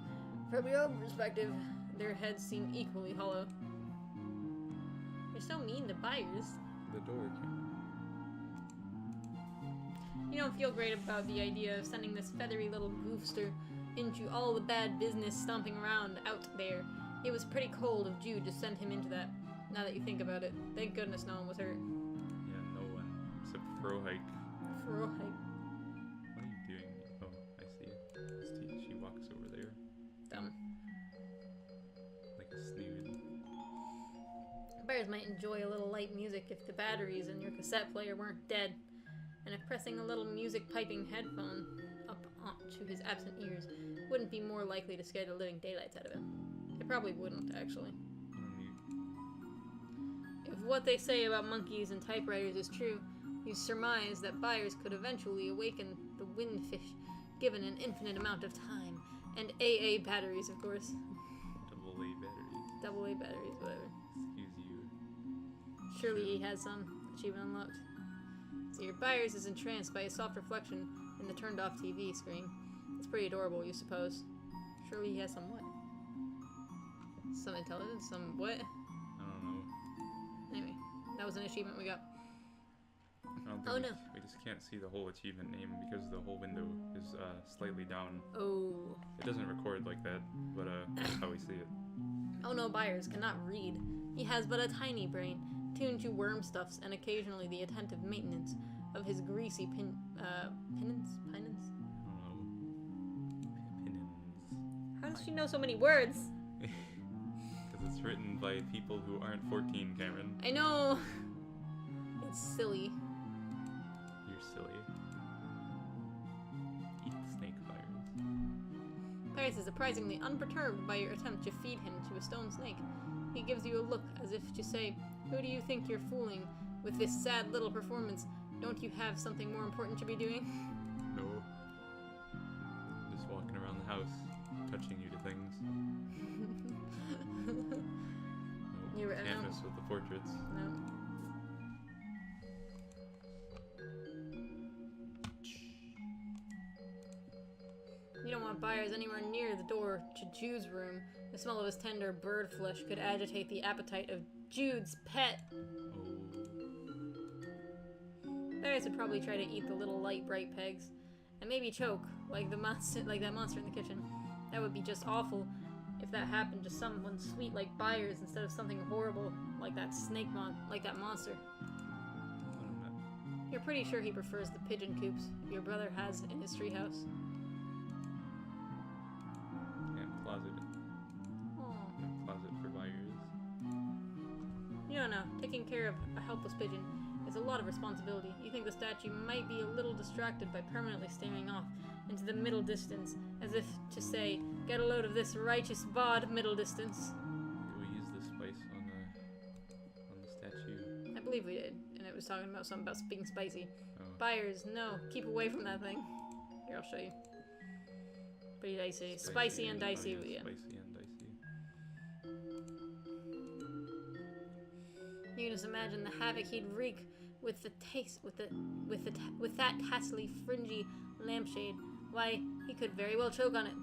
From your own perspective, their heads seem equally hollow. You're so mean to Byers.
The door came.
You don't feel great about the idea of sending this feathery little goofster into all the bad business stomping around out there. It was pretty cold of Jude to send him into that, now that you think about it. Thank goodness no one was hurt.
Yeah, no one. Except Frohike.
Frohike.
What are you doing? Oh, I see. She walks over there.
Dumb.
Like a snood.
Bears might enjoy a little light music if the batteries in your cassette player weren't dead, and if pressing a little music piping headphone up onto his absent ears wouldn't be more likely to scare the living daylights out of him. It probably wouldn't, actually. If what they say about monkeys and typewriters is true, you surmise that Byers could eventually awaken the windfish, given an infinite amount of time, and AA batteries, of course.
AA batteries.
AA batteries, whatever.
Excuse you.
Surely he has some. Achievement unlocked. So your Byers is entranced by a soft reflection in the turned-off TV screen. It's pretty adorable, you suppose. Surely he has some what? Some intelligence? Some what?
I don't know.
Anyway, that was an achievement we got.
I don't think we just can't see the whole achievement name because the whole window is slightly down.
Oh.
It doesn't record like that, but that's how we see it.
Oh no, Byers cannot read. He has but a tiny brain, tuned to worm stuffs and occasionally the attentive maintenance of his greasy pinance?
I don't know. Pinnins.
How does she know so many words?
Because it's written by people who aren't 14, Cameron.
I know. It's silly.
You're silly. Eat the snake, Byers.
Byers is surprisingly unperturbed by your attempt to feed him to a stone snake. He gives you a look as if to say, "Who do you think you're fooling with this sad little performance? Don't you have something more important to be doing?"
No. Just walking around the house, touching you to things. Nope.
You were
canvas with the portraits.
No. You don't want buyers anywhere near the door to Jude's room. The smell of his tender bird flesh could agitate the appetite of Jude's pet. Buyers would probably try to eat the little light, bright pegs, and maybe choke like that monster in the kitchen. That would be just awful if that happened to someone sweet like Byers instead of something horrible like that monster. You're pretty sure he prefers the pigeon coops your brother has in his treehouse.
And closet.
Aww.
Closet for Byers.
You don't know. Taking care of a helpless pigeon is a lot of responsibility. You think the statue might be a little distracted by permanently staring off into the middle distance, as if to say, get a load of this righteous bod, middle distance.
Did we use the spice on the statue?
I believe we did, and it was talking about something about being spicy.
Oh.
Buyers, no, keep away from that thing. Here, I'll show you. Pretty dicey. Spicy and dicey,
oh, yeah,
yeah.
Spicy and dicey.
You can just imagine the havoc he'd wreak with the taste, with that tassely, fringy lampshade. Why, he could very well choke on it.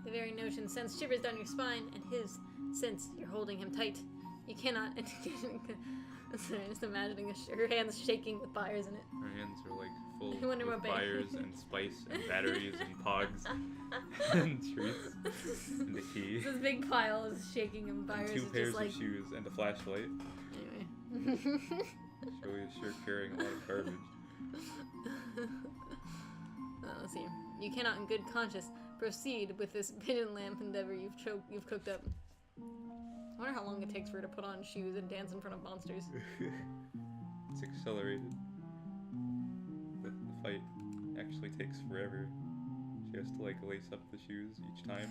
The very notion sends shivers down your spine, and his, since you're holding him tight. You cannot. Sorry, just imagining her hands shaking with Byers in it.
Her hands are like full
I wonder
with
what
Byers and spice and batteries and pogs and treats and the key.
This big pile is shaking, and Byers
And two
is
pairs
just like.
of shoes and a flashlight.
Anyway.
Sure carrying a lot of garbage.
Let's see. You cannot, in good conscience, proceed with this pigeon lamp endeavor you've cooked up. I wonder how long it takes for her to put on shoes and dance in front of monsters.
It's accelerated. The fight actually takes forever. She has to like lace up the shoes each time.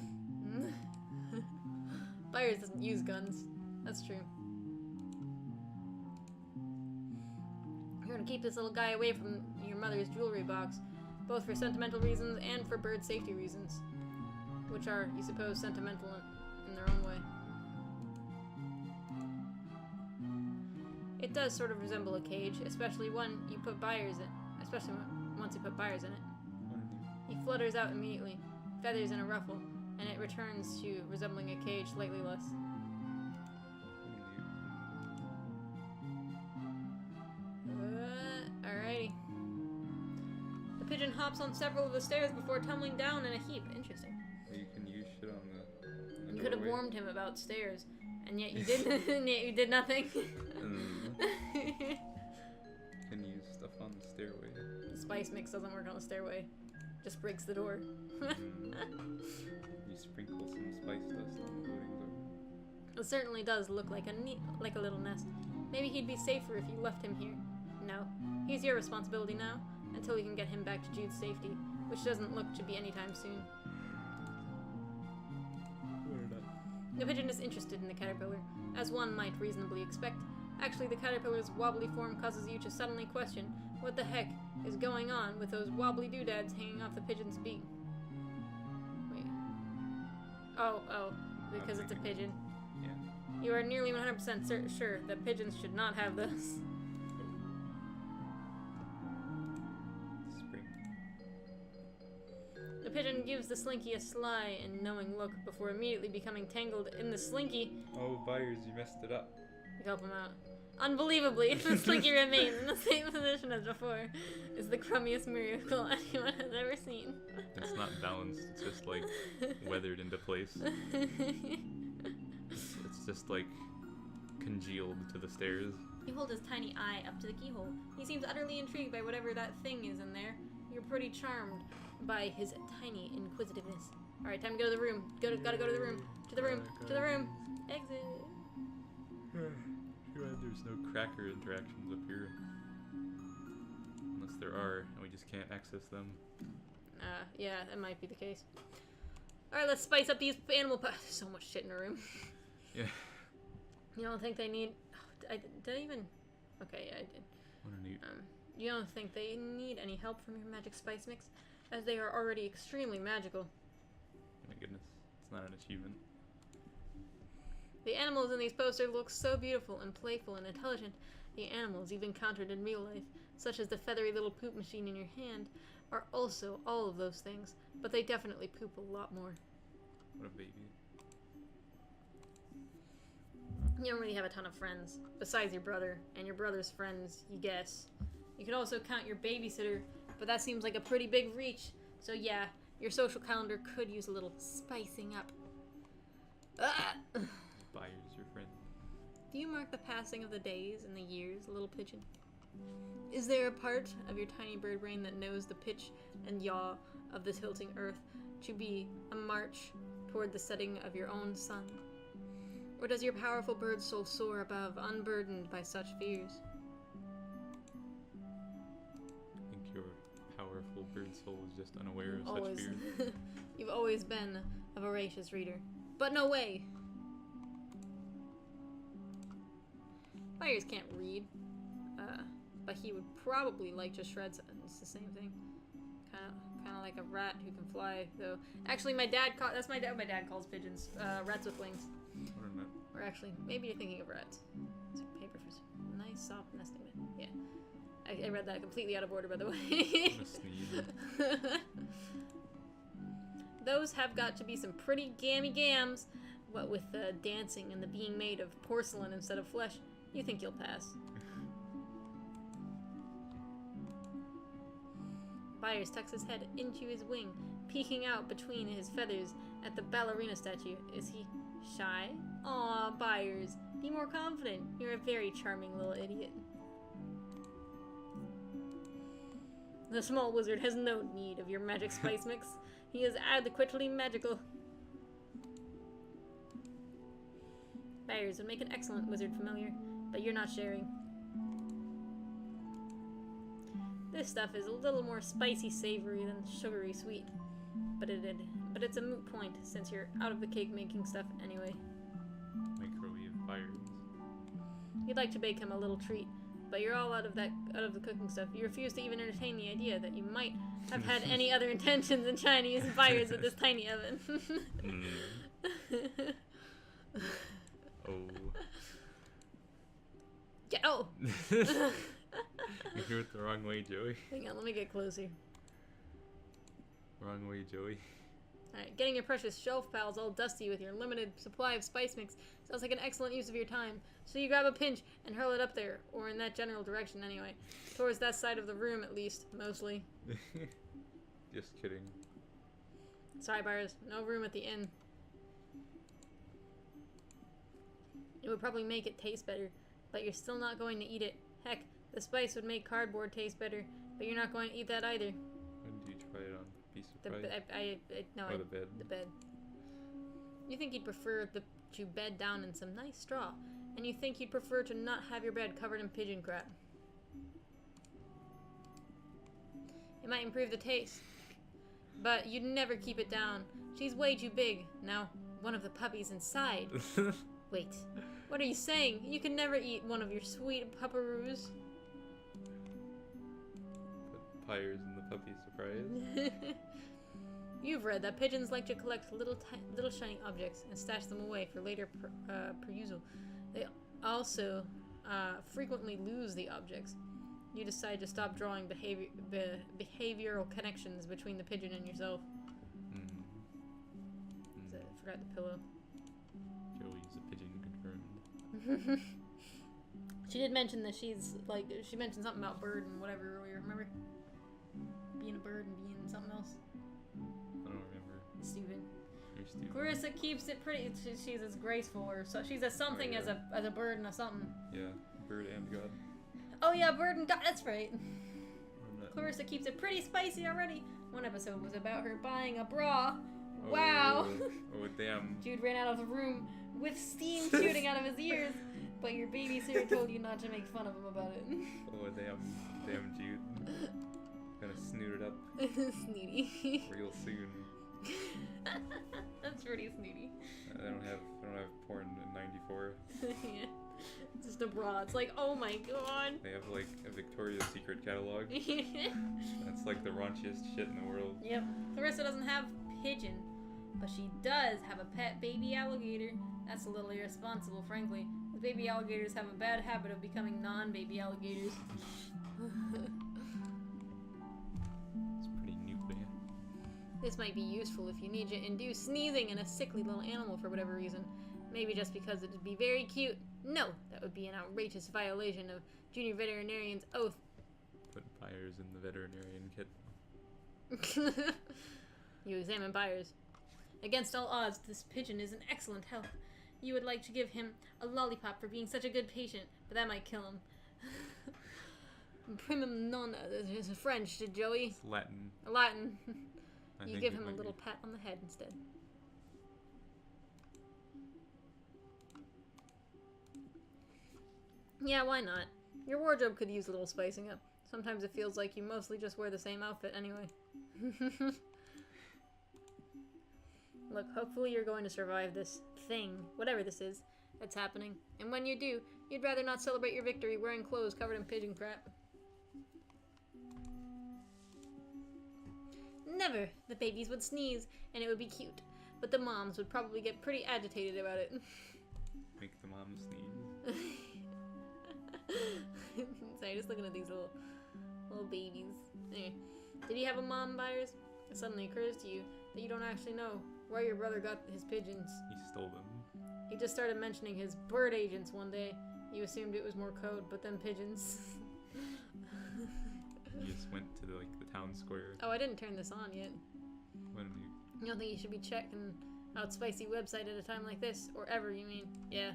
Byers doesn't use guns. That's true. You're gonna keep this little guy away from your mother's jewelry box, both for sentimental reasons and for bird safety reasons, which are, you suppose, sentimental in their own way. It does sort of resemble a cage, especially once you put Byers in it. He flutters out immediately, feathers in a ruffle, and it returns to resembling a cage, slightly less. Alrighty. The pigeon hops on several of the stairs before tumbling down in a heap. Interesting.
You can use shit on the
You could have warned him about stairs, and yet you didn't. And yet you did nothing.
Can use stuff on the stairway.
The spice mix doesn't work on the stairway. Just breaks the door.
You sprinkle some spice dust on the loading door.
It certainly does look like a little nest. Maybe he'd be safer if you left him here. No, he's your responsibility now, until we can get him back to Jude's safety, which doesn't look to be anytime soon. The pigeon is interested in the caterpillar, as one might reasonably expect. Actually, the caterpillar's wobbly form causes you to suddenly question what the heck is going on with those wobbly doodads hanging off the pigeon's beak. Wait. Oh, because it's a pigeon.
Yeah.
You are nearly 100% sure that pigeons should not have those.
Spring.
The pigeon gives the slinky a sly and knowing look before immediately becoming tangled in the slinky.
Oh, Byers, you messed it up.
You help him out. Unbelievably, the slinky remains in the same position as before. It's the crummiest miracle anyone has ever seen.
It's not balanced, it's just like weathered into place. It's just like congealed to the stairs.
You hold his tiny eye up to the keyhole. He seems utterly intrigued by whatever that thing is in there. You're pretty charmed by his tiny inquisitiveness. Alright, time to go to the room. Gotta go to the room. To the room. To the room. Exit.
There's no cracker interactions up here. Unless there are, and we just can't access them.
Yeah, that might be the case. Alright, let's spice up these animal There's so much shit in a room.
Yeah.
You don't think they need... Oh, did I even... Okay, yeah, I did.
What a neat...
You don't think they need any help from your magic spice mix? As they are already extremely magical.
My goodness. It's not an achievement.
The animals in these posters look so beautiful and playful and intelligent. The animals you've encountered in real life, such as the feathery little poop machine in your hand, are also all of those things, but they definitely poop a lot more.
What a baby.
You don't really have a ton of friends, besides your brother, and your brother's friends, you guess. You could also count your babysitter, but that seems like a pretty big reach. So yeah, your social calendar could use a little spicing up. Ah!
Byers, your friend.
Do you mark the passing of the days and the years, little pigeon? Is there a part of your tiny bird brain that knows the pitch and yaw of the tilting earth to be a march toward the setting of your own sun? Or does your powerful bird soul soar above, unburdened by such fears?
I think your powerful bird soul is just unaware of
Always.
such fears.
You've always been a voracious reader. But no way! Byers can't read, but he would probably like to shred something. It's the same thing. Kind of like a rat who can fly, though. Actually, that's my dad calls pigeons. Rats with wings.
What a nut.
Or actually, maybe you're thinking of rats. It's like paper for some nice soft nesting bed. Yeah. I read that completely out of order, by the way.
What a sneeze.
Those have got to be some pretty gammy gams. What with the dancing and the being made of porcelain instead of flesh, you think you'll pass. Byers tucks his head into his wing, peeking out between his feathers at the ballerina statue. Is he shy? Aw, Byers, be more confident. You're a very charming little idiot. The small wizard has no need of your magic spice mix. He is adequately magical. Byers would make an excellent wizard familiar, but you're not sharing. This stuff is a little more spicy savory than sugary sweet, but it's a moot point since you're out of the cake making stuff anyway.
Microwave Byers.
You'd like to bake him a little treat, but you're all out of the cooking stuff. You refuse to even entertain the idea that you might have had any other intentions in Chinese Byers with this tiny oven.
Oh.
Get oh.
You threw it the wrong way, Joey.
Hang on, let me get closer.
Wrong way, Joey.
Alright, getting your precious shelf pals all dusty with your limited supply of spice mix sounds like an excellent use of your time. So you grab a pinch and hurl it up there, or in that general direction anyway. Towards that side of the room at least, mostly.
Just kidding.
Sorry, Byers, no room at the inn. It would probably make it taste better, but you're still not going to eat it. Heck, the spice would make cardboard taste better, but you're not going to eat that either.
When did you try it on a piece of
The
bed?
The bed. You think you'd prefer to bed down in some nice straw, and you think you'd prefer to not have your bed covered in pigeon crap. It might improve the taste, but you'd never keep it down. She's way too big. Now, one of the puppies inside. Wait, what are you saying? You can never eat one of your sweet pupperoos.
Put Byers in the puppy surprise.
You've read that pigeons like to collect little shiny objects and stash them away for later perusal. They also frequently lose the objects. You decide to stop drawing behavioral connections between the pigeon and yourself. I forgot the pillow.
Joey's a pigeon confirmed.
She did mention that she mentioned something about bird and whatever earlier, remember? Being a bird and being something else.
I don't remember.
Stupid.
You're stupid.
Clarissa keeps it pretty. She's as graceful, or so she's a something as a bird and a something.
Yeah, bird and god.
Oh yeah, bird and god. That's right. Clarissa keeps it pretty spicy already. One episode was about her buying a bra. Wow.
Oh damn.
Jude ran out of the room with steam shooting out of his ears, but your babysitter told you not to make fun of him about it.
Oh damn Jude. Gonna snoot it up
Snooty.
real soon.
That's pretty snooty.
I don't have porn in '94.
Yeah. It's just a bra. It's like, oh my god.
They have like a Victoria's Secret catalog. That's like the raunchiest shit in the world.
Yep. Clarissa doesn't have pigeon. But she does have a pet baby alligator. That's a little irresponsible, frankly. The baby alligators have a bad habit of becoming non-baby alligators.
It's pretty nuclear.
This might be useful if you need to induce sneezing in a sickly little animal for whatever reason. Maybe just because it'd be very cute. No, that would be an outrageous violation of junior veterinarian's oath.
Put Byers in the veterinarian kit.
You examine Byers. Against all odds, this pigeon is in excellent health. You would like to give him a lollipop for being such a good patient, but that might kill him. Primum non is French to Joey.
It's Latin.
Latin.
I
You
think
give
it
him a
might
little
be.
pat on the head instead. Yeah, why not? Your wardrobe could use a little spicing up. Sometimes it feels like you mostly just wear the same outfit anyway. Look, hopefully you're going to survive this thing, whatever this is, that's happening. And when you do, you'd rather not celebrate your victory wearing clothes covered in pigeon crap. Never! The babies would sneeze, and it would be cute. But the moms would probably get pretty agitated about it.
Make the mom sneeze.
Sorry, just looking at these little babies. Anyway, did you have a mom, Byers? It suddenly occurs to you that you don't actually know where your brother got his pigeons.
He stole them.
He just started mentioning his bird agents one day. You assumed it was more code, but then pigeons.
He just went to the town square.
Oh, I didn't turn this on yet.
When you
You don't think you should be checking out spicy website at a time like this? Or ever, you mean? Yeah.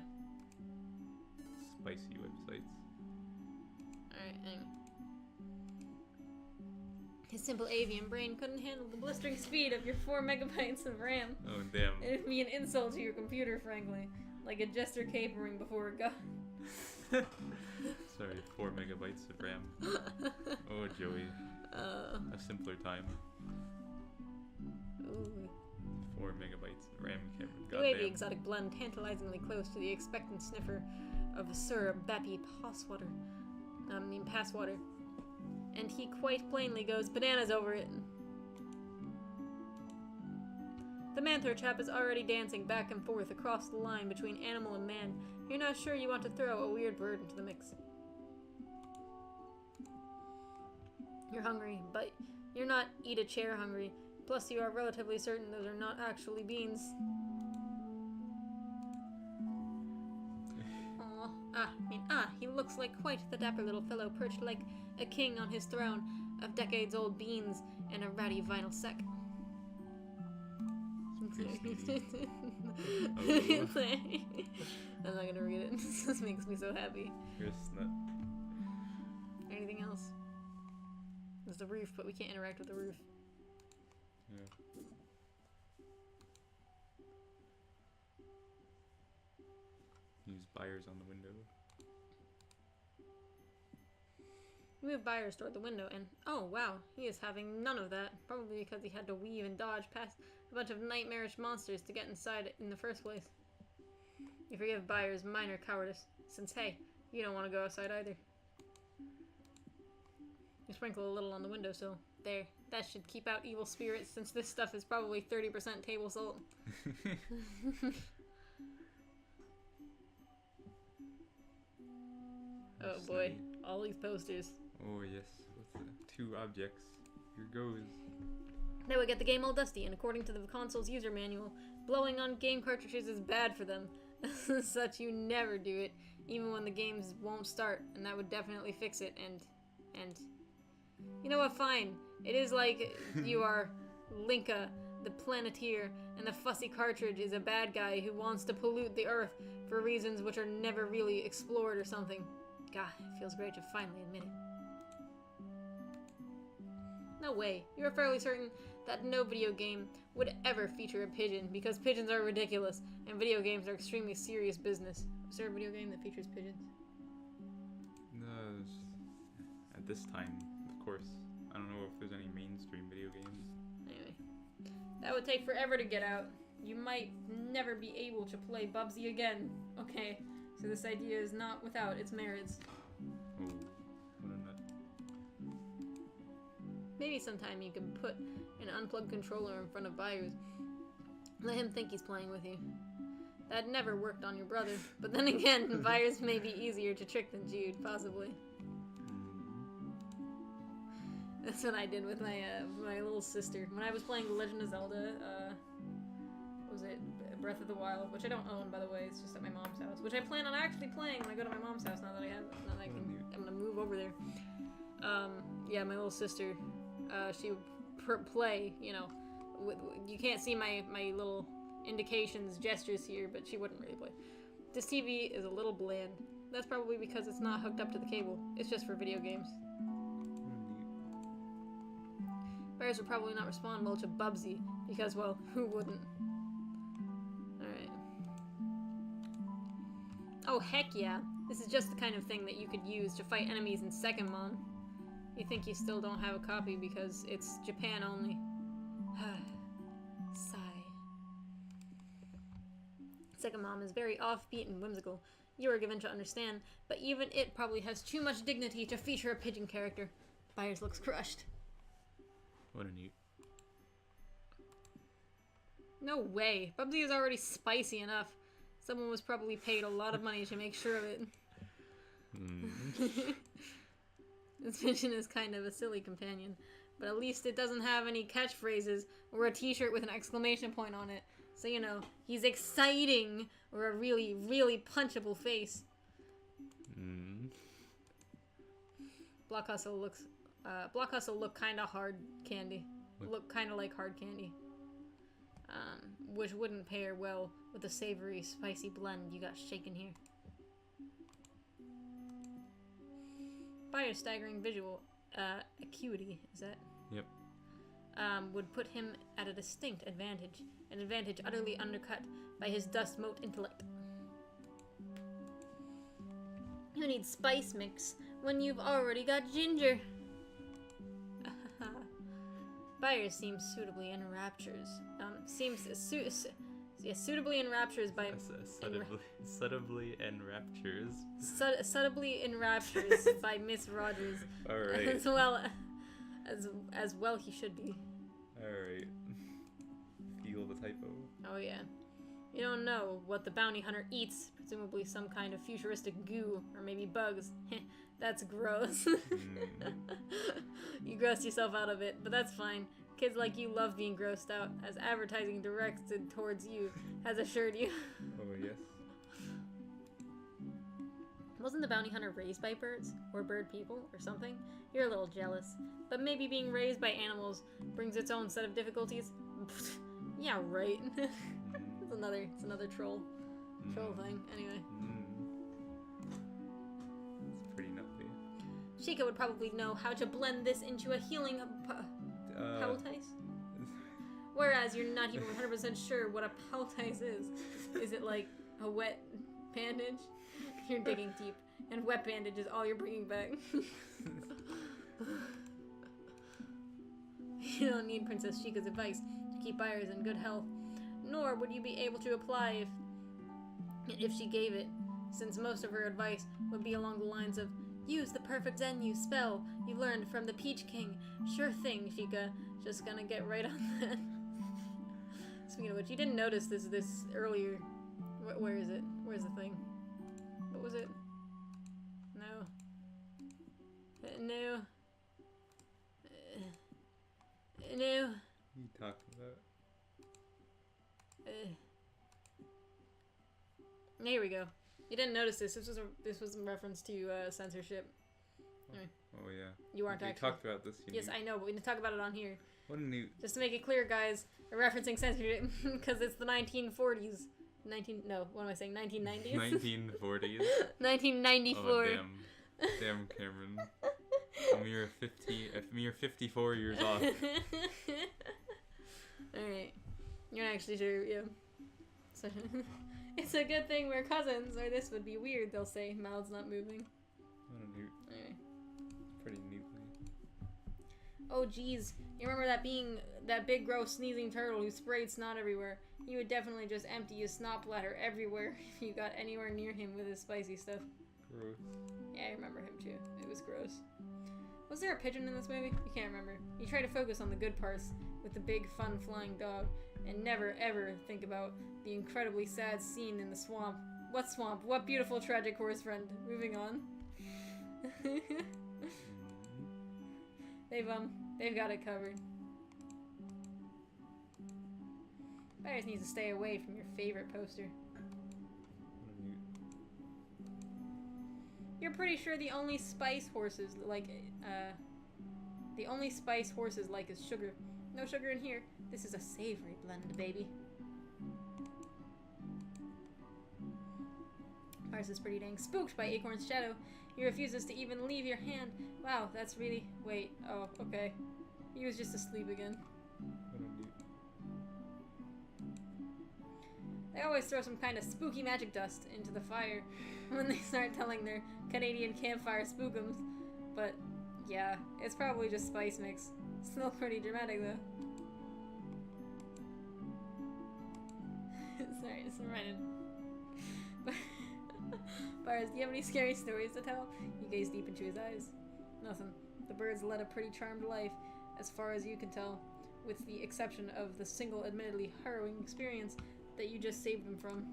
spicy websites.
Alright, anyway. His simple avian brain couldn't handle the blistering speed of your 4 megabytes of RAM.
Oh damn.
It'd be an insult to your computer, frankly. Like a jester capering before a god.
Sorry, 4 megabytes of RAM. Oh, Joey. A simpler time.
Ooh.
4 megabytes of RAM, Cameron.
The wavy
Goddamn.
exotic blend tantalizingly close to the expectant sniffer of Sir Beppy Passwater. Passwater. And he quite plainly goes bananas over it. The Manthur chap is already dancing back and forth across the line between animal and man. You're not sure you want to throw a weird bird into the mix. You're hungry, but you're not eat a chair hungry. Plus, you are relatively certain those are not actually beans. He looks like quite the dapper little fellow perched like a king on his throne of decades-old beans and a ratty vinyl sack. I'm not gonna read it. This makes me so happy.
You're a snut.
Anything else? There's the roof, but we can't interact with the roof.
Yeah. Use buyers on the window.
We move Byers toward the window, and oh wow, he is having none of that. Probably because he had to weave and dodge past a bunch of nightmarish monsters to get inside in the first place. You forgive Byers' minor cowardice, since hey, you don't want to go outside either. You sprinkle a little on the windowsill. There, that should keep out evil spirits, since this stuff is probably 30% table salt. Oh boy, all these posters.
Oh yes, what's that? 2 objects. Here goes.
They would get the game all dusty, and according to the console's user manual, blowing on game cartridges is bad for them. As such, you never do it, even when the games won't start, and that would definitely fix it, and... You know what, fine. It is like you are Linka, the Planeteer, and the fussy cartridge is a bad guy who wants to pollute the Earth for reasons which are never really explored or something. God, it feels great to finally admit it. No way. You're fairly certain that no video game would ever feature a pigeon because pigeons are ridiculous and video games are extremely serious business. Is there a video game that features pigeons?
No, at this time, of course. I don't know if there's any mainstream video games.
Anyway, that would take forever to get out. You might never be able to play Bubsy again. Okay, so this idea is not without its merits.
Oh, what a nut.
Maybe sometime you can put an unplugged controller in front of Byers Let him think he's playing with you. That never worked on your brother, but then again, buyers may be easier to trick than Jude, possibly. That's what I did with my little sister. When I was playing The Legend of Zelda, what was it? Breath of the Wild, which I don't own, by the way. It's just at my mom's house, which I plan on actually playing when I go to my mom's house. Now that I'm gonna move over there. Yeah, my little sister, she would play. You know, you can't see my little indications, gestures here, but she wouldn't really play. This TV is a little bland. That's probably because it's not hooked up to the cable. It's just for video games. Buyers would probably not respond well to Bubsy, because, well, who wouldn't? Alright. Oh, heck yeah. This is just the kind of thing that you could use to fight enemies in Second Mon. You think you still don't have a copy because it's Japan only. Sigh. Second Mom is very offbeat and whimsical. You are given to understand, but even it probably has too much dignity to feature a pigeon character. Byers looks crushed.
What a neat.
No way. Bubsy is already spicy enough. Someone was probably paid a lot of money to make sure of it. This pigeon is kind of a silly companion, but at least it doesn't have any catchphrases or a t-shirt with an exclamation point on it. So, you know, he's exciting or a really, really punchable face. Block Hustle look kind of hard candy. Look kind of like hard candy. Which wouldn't pair well with the savory, spicy blend you got shaken here. Buyer's staggering visual acuity, is that?
Yep.
Would put him at a distinct advantage. An advantage utterly undercut by his dust mote intellect. You need spice mix when you've already got ginger. Buyers seems suitably in raptures. Suitably in raptures by...
Suitably in raptures.
Suitably in raptures by Miss Rogers.
Alright.
As well he should be.
Alright. Feel the typo.
Oh yeah. You don't know what the bounty hunter eats. Presumably some kind of futuristic goo, or maybe bugs. That's gross. You grossed yourself out of it, but that's fine. Kids like you love being grossed out, as advertising directed towards you has assured you.
Oh, yes.
Wasn't the bounty hunter raised by birds? Or bird people? Or something? You're a little jealous. But maybe being raised by animals brings its own set of difficulties? Yeah, right. It's another troll thing. Anyway.
It's pretty nutty.
Sheikah would probably know how to blend this into a healing poultice. Whereas you're not even 100% sure what a poultice is. Is it like a wet bandage? You're digging deep, and wet bandage is all you're bringing back. You don't need Princess Sheikah's advice to keep buyers in good health, nor would you be able to apply if she gave it, since most of her advice would be along the lines of, use the perfect Zenyu spell you learned from the Peach King. Sure thing, Sheikah. Just gonna get right on that. Speaking of which, you didn't notice this earlier. Where is it? Where's the thing? What was it? No. No. No.
You talking about?
Here we go. You didn't notice this. This was in reference to censorship. Anyway.
Oh yeah.
You aren't
actually.
actually.
Talked about this.
Yes, I know, but we didn't talk about it on here.
What a new.
Just to make it clear, guys, we're referencing censorship because it's the 1940s. No, what am I saying? 1990s.
1940s.
1994.
Oh damn, Cameron. A mere 54 years off.
Alright. You're not actually sure, yeah. So, it's a good thing we're cousins, or this would be weird, they'll say, mouths not moving.
What a newt.
Anyway.
Pretty neatly.
Oh geez, you remember that big gross sneezing turtle who sprayed snot everywhere? He would definitely just empty his snot bladder everywhere if you got anywhere near him with his spicy stuff.
Gross.
Yeah, I remember him too. It was gross. Was there a pigeon in this movie? You can't remember. You try to focus on the good parts with the big fun flying dog, and never ever think about the incredibly sad scene in the swamp. What swamp? What beautiful tragic horse friend. Moving on. They've got it covered. Byers needs to stay away from your favorite poster. You're pretty sure the only spice horses like is sugar. No sugar in here. This is a savory blend, baby. Mars is pretty dang spooked by Acorn's shadow. He refuses to even leave your hand. Wow, that's really... Wait, oh, okay. He was just asleep again. They always throw some kind of spooky magic dust into the fire when they start telling their Canadian campfire spookums. But, yeah, it's probably just spice mix. Still pretty dramatic, though. Sorry, just reminded. Bars, do you have any scary stories to tell? You gaze deep into his eyes. Nothing. The birds led a pretty charmed life, as far as you can tell, with the exception of the single admittedly harrowing experience that you just saved them from.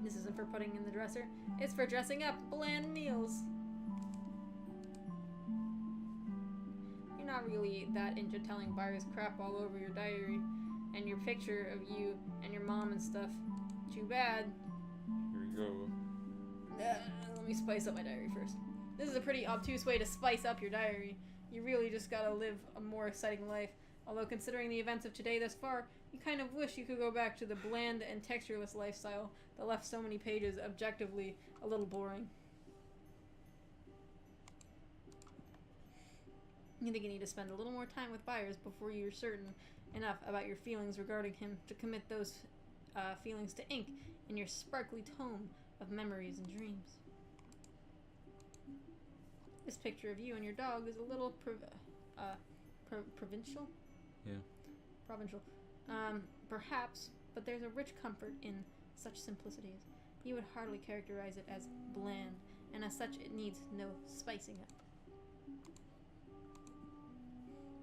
This isn't for putting in the dresser. It's for dressing up bland meals. You're not really that into telling Byers crap all over your diary and your picture of you and your mom and stuff. Too bad.
Here we go.
Let me spice up my diary first. This is a pretty obtuse way to spice up your diary. You really just gotta live a more exciting life. Although considering the events of today thus far, you kind of wish you could go back to the bland and textureless lifestyle that left so many pages objectively a little boring. You think you need to spend a little more time with Byers before you're certain enough about your feelings regarding him to commit those feelings to ink in your sparkly tome of memories and dreams. This picture of you and your dog is a little provincial?
Yeah.
Provincial. Perhaps, but there's a rich comfort in such simplicities. You would hardly characterize it as bland, and as such it needs no spicing up.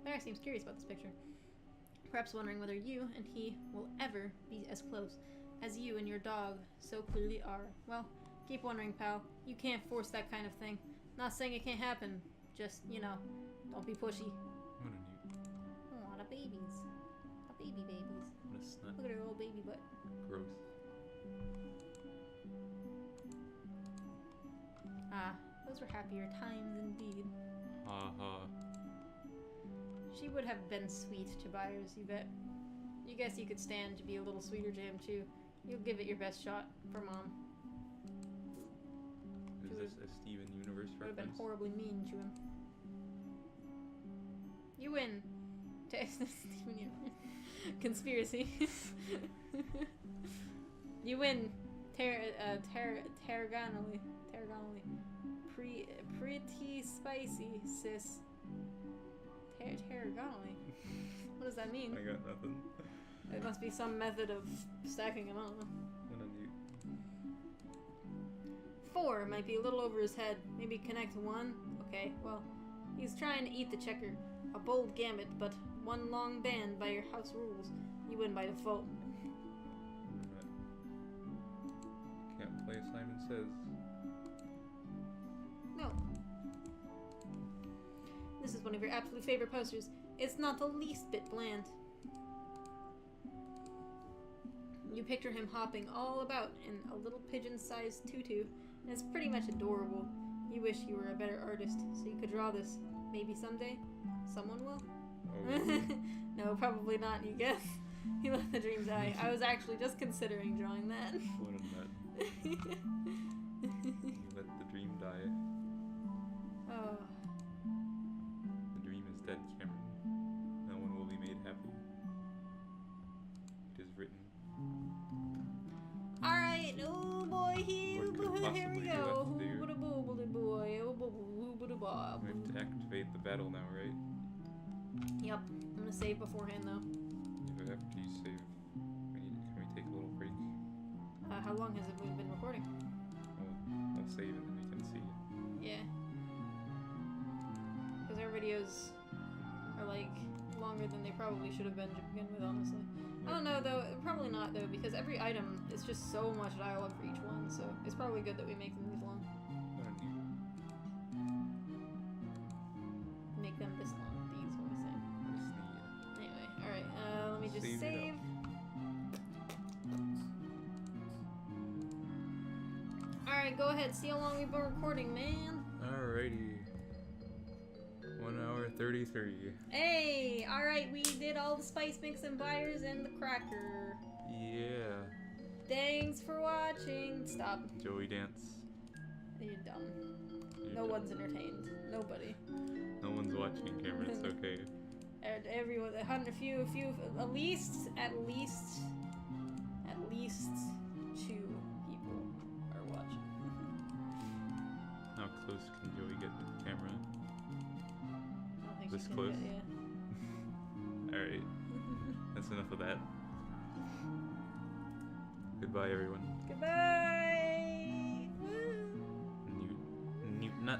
Barry seems curious about this picture. Perhaps wondering whether you and he will ever be as close as you and your dog so clearly are. Well, keep wondering, pal. You can't force that kind of thing. Not saying it can't happen. Just, you know, don't be pushy.
What a neat.
Aw, the babies. The babies.
What a snot.
Look at her little baby butt.
Gross.
Ah, those were happier times indeed.
Ha ha.
She would have been sweet to Byers, you bet. You guess you could stand to be a little sweeter to him, too. You'll give it your best shot for Mom.
Is this a Steven Universe
Would have been
reference?
horribly mean to him. You win. Steven Universe. Conspiracy. You win. Tarragonally. Pretty spicy, sis. Tarragonally. What does that mean?
I got nothing.
It must be some method of stacking them on.
What a neat.
4 might be a little over his head. Maybe connect 1. Okay, well, he's trying to eat the checker. A bold gambit, but one long band by your house rules. You win by default.
Can't play Simon Says.
No. This is one of your absolute favorite posters. It's not the least bit bland. You picture him hopping all about in a little pigeon-sized tutu, and it's pretty much adorable. You wish you were a better artist, so you could draw this. Maybe someday? Someone will?
Oh.
No, probably not, you guess. You let the dream die. I was actually just considering drawing that.
What a nut. You let the dream die.
Oh.
The dream is dead, Cameron. No one will be made happy. It is written.
Alright, oh boy, here
What could
we
possibly
go.
be left to do?
Boy,
We have to activate the battle now, right?
Yep, I'm gonna save beforehand though.
If after you save, can we take a little break?
How long has it been recording?
I'll save and then we can see.
Yeah. Because our videos like longer than they probably should have been to begin with, honestly. I don't know though, probably not though, because every item is just so much dialogue for each one, so it's probably good that we make them these long. Make them this long, these, what was I saying? Anyway, alright, let me just save. Alright, go ahead, see how long we've been recording, man.
Alrighty. 1 hour 33.
Hey! Alright, we did all the spice mix and buyers and the cracker.
Yeah.
Thanks for watching. Stop.
Joey dance.
You're dumb. No one's entertained. Nobody.
No one's watching, Cameron. It's okay.
Everyone, a few, at least 2 people are watching.
How close can Joey get to the camera?
I don't think
This
she can
close?
get, yeah.
Alright. That's enough of that. Goodbye, everyone.
Goodbye! Woo!
Newt nut.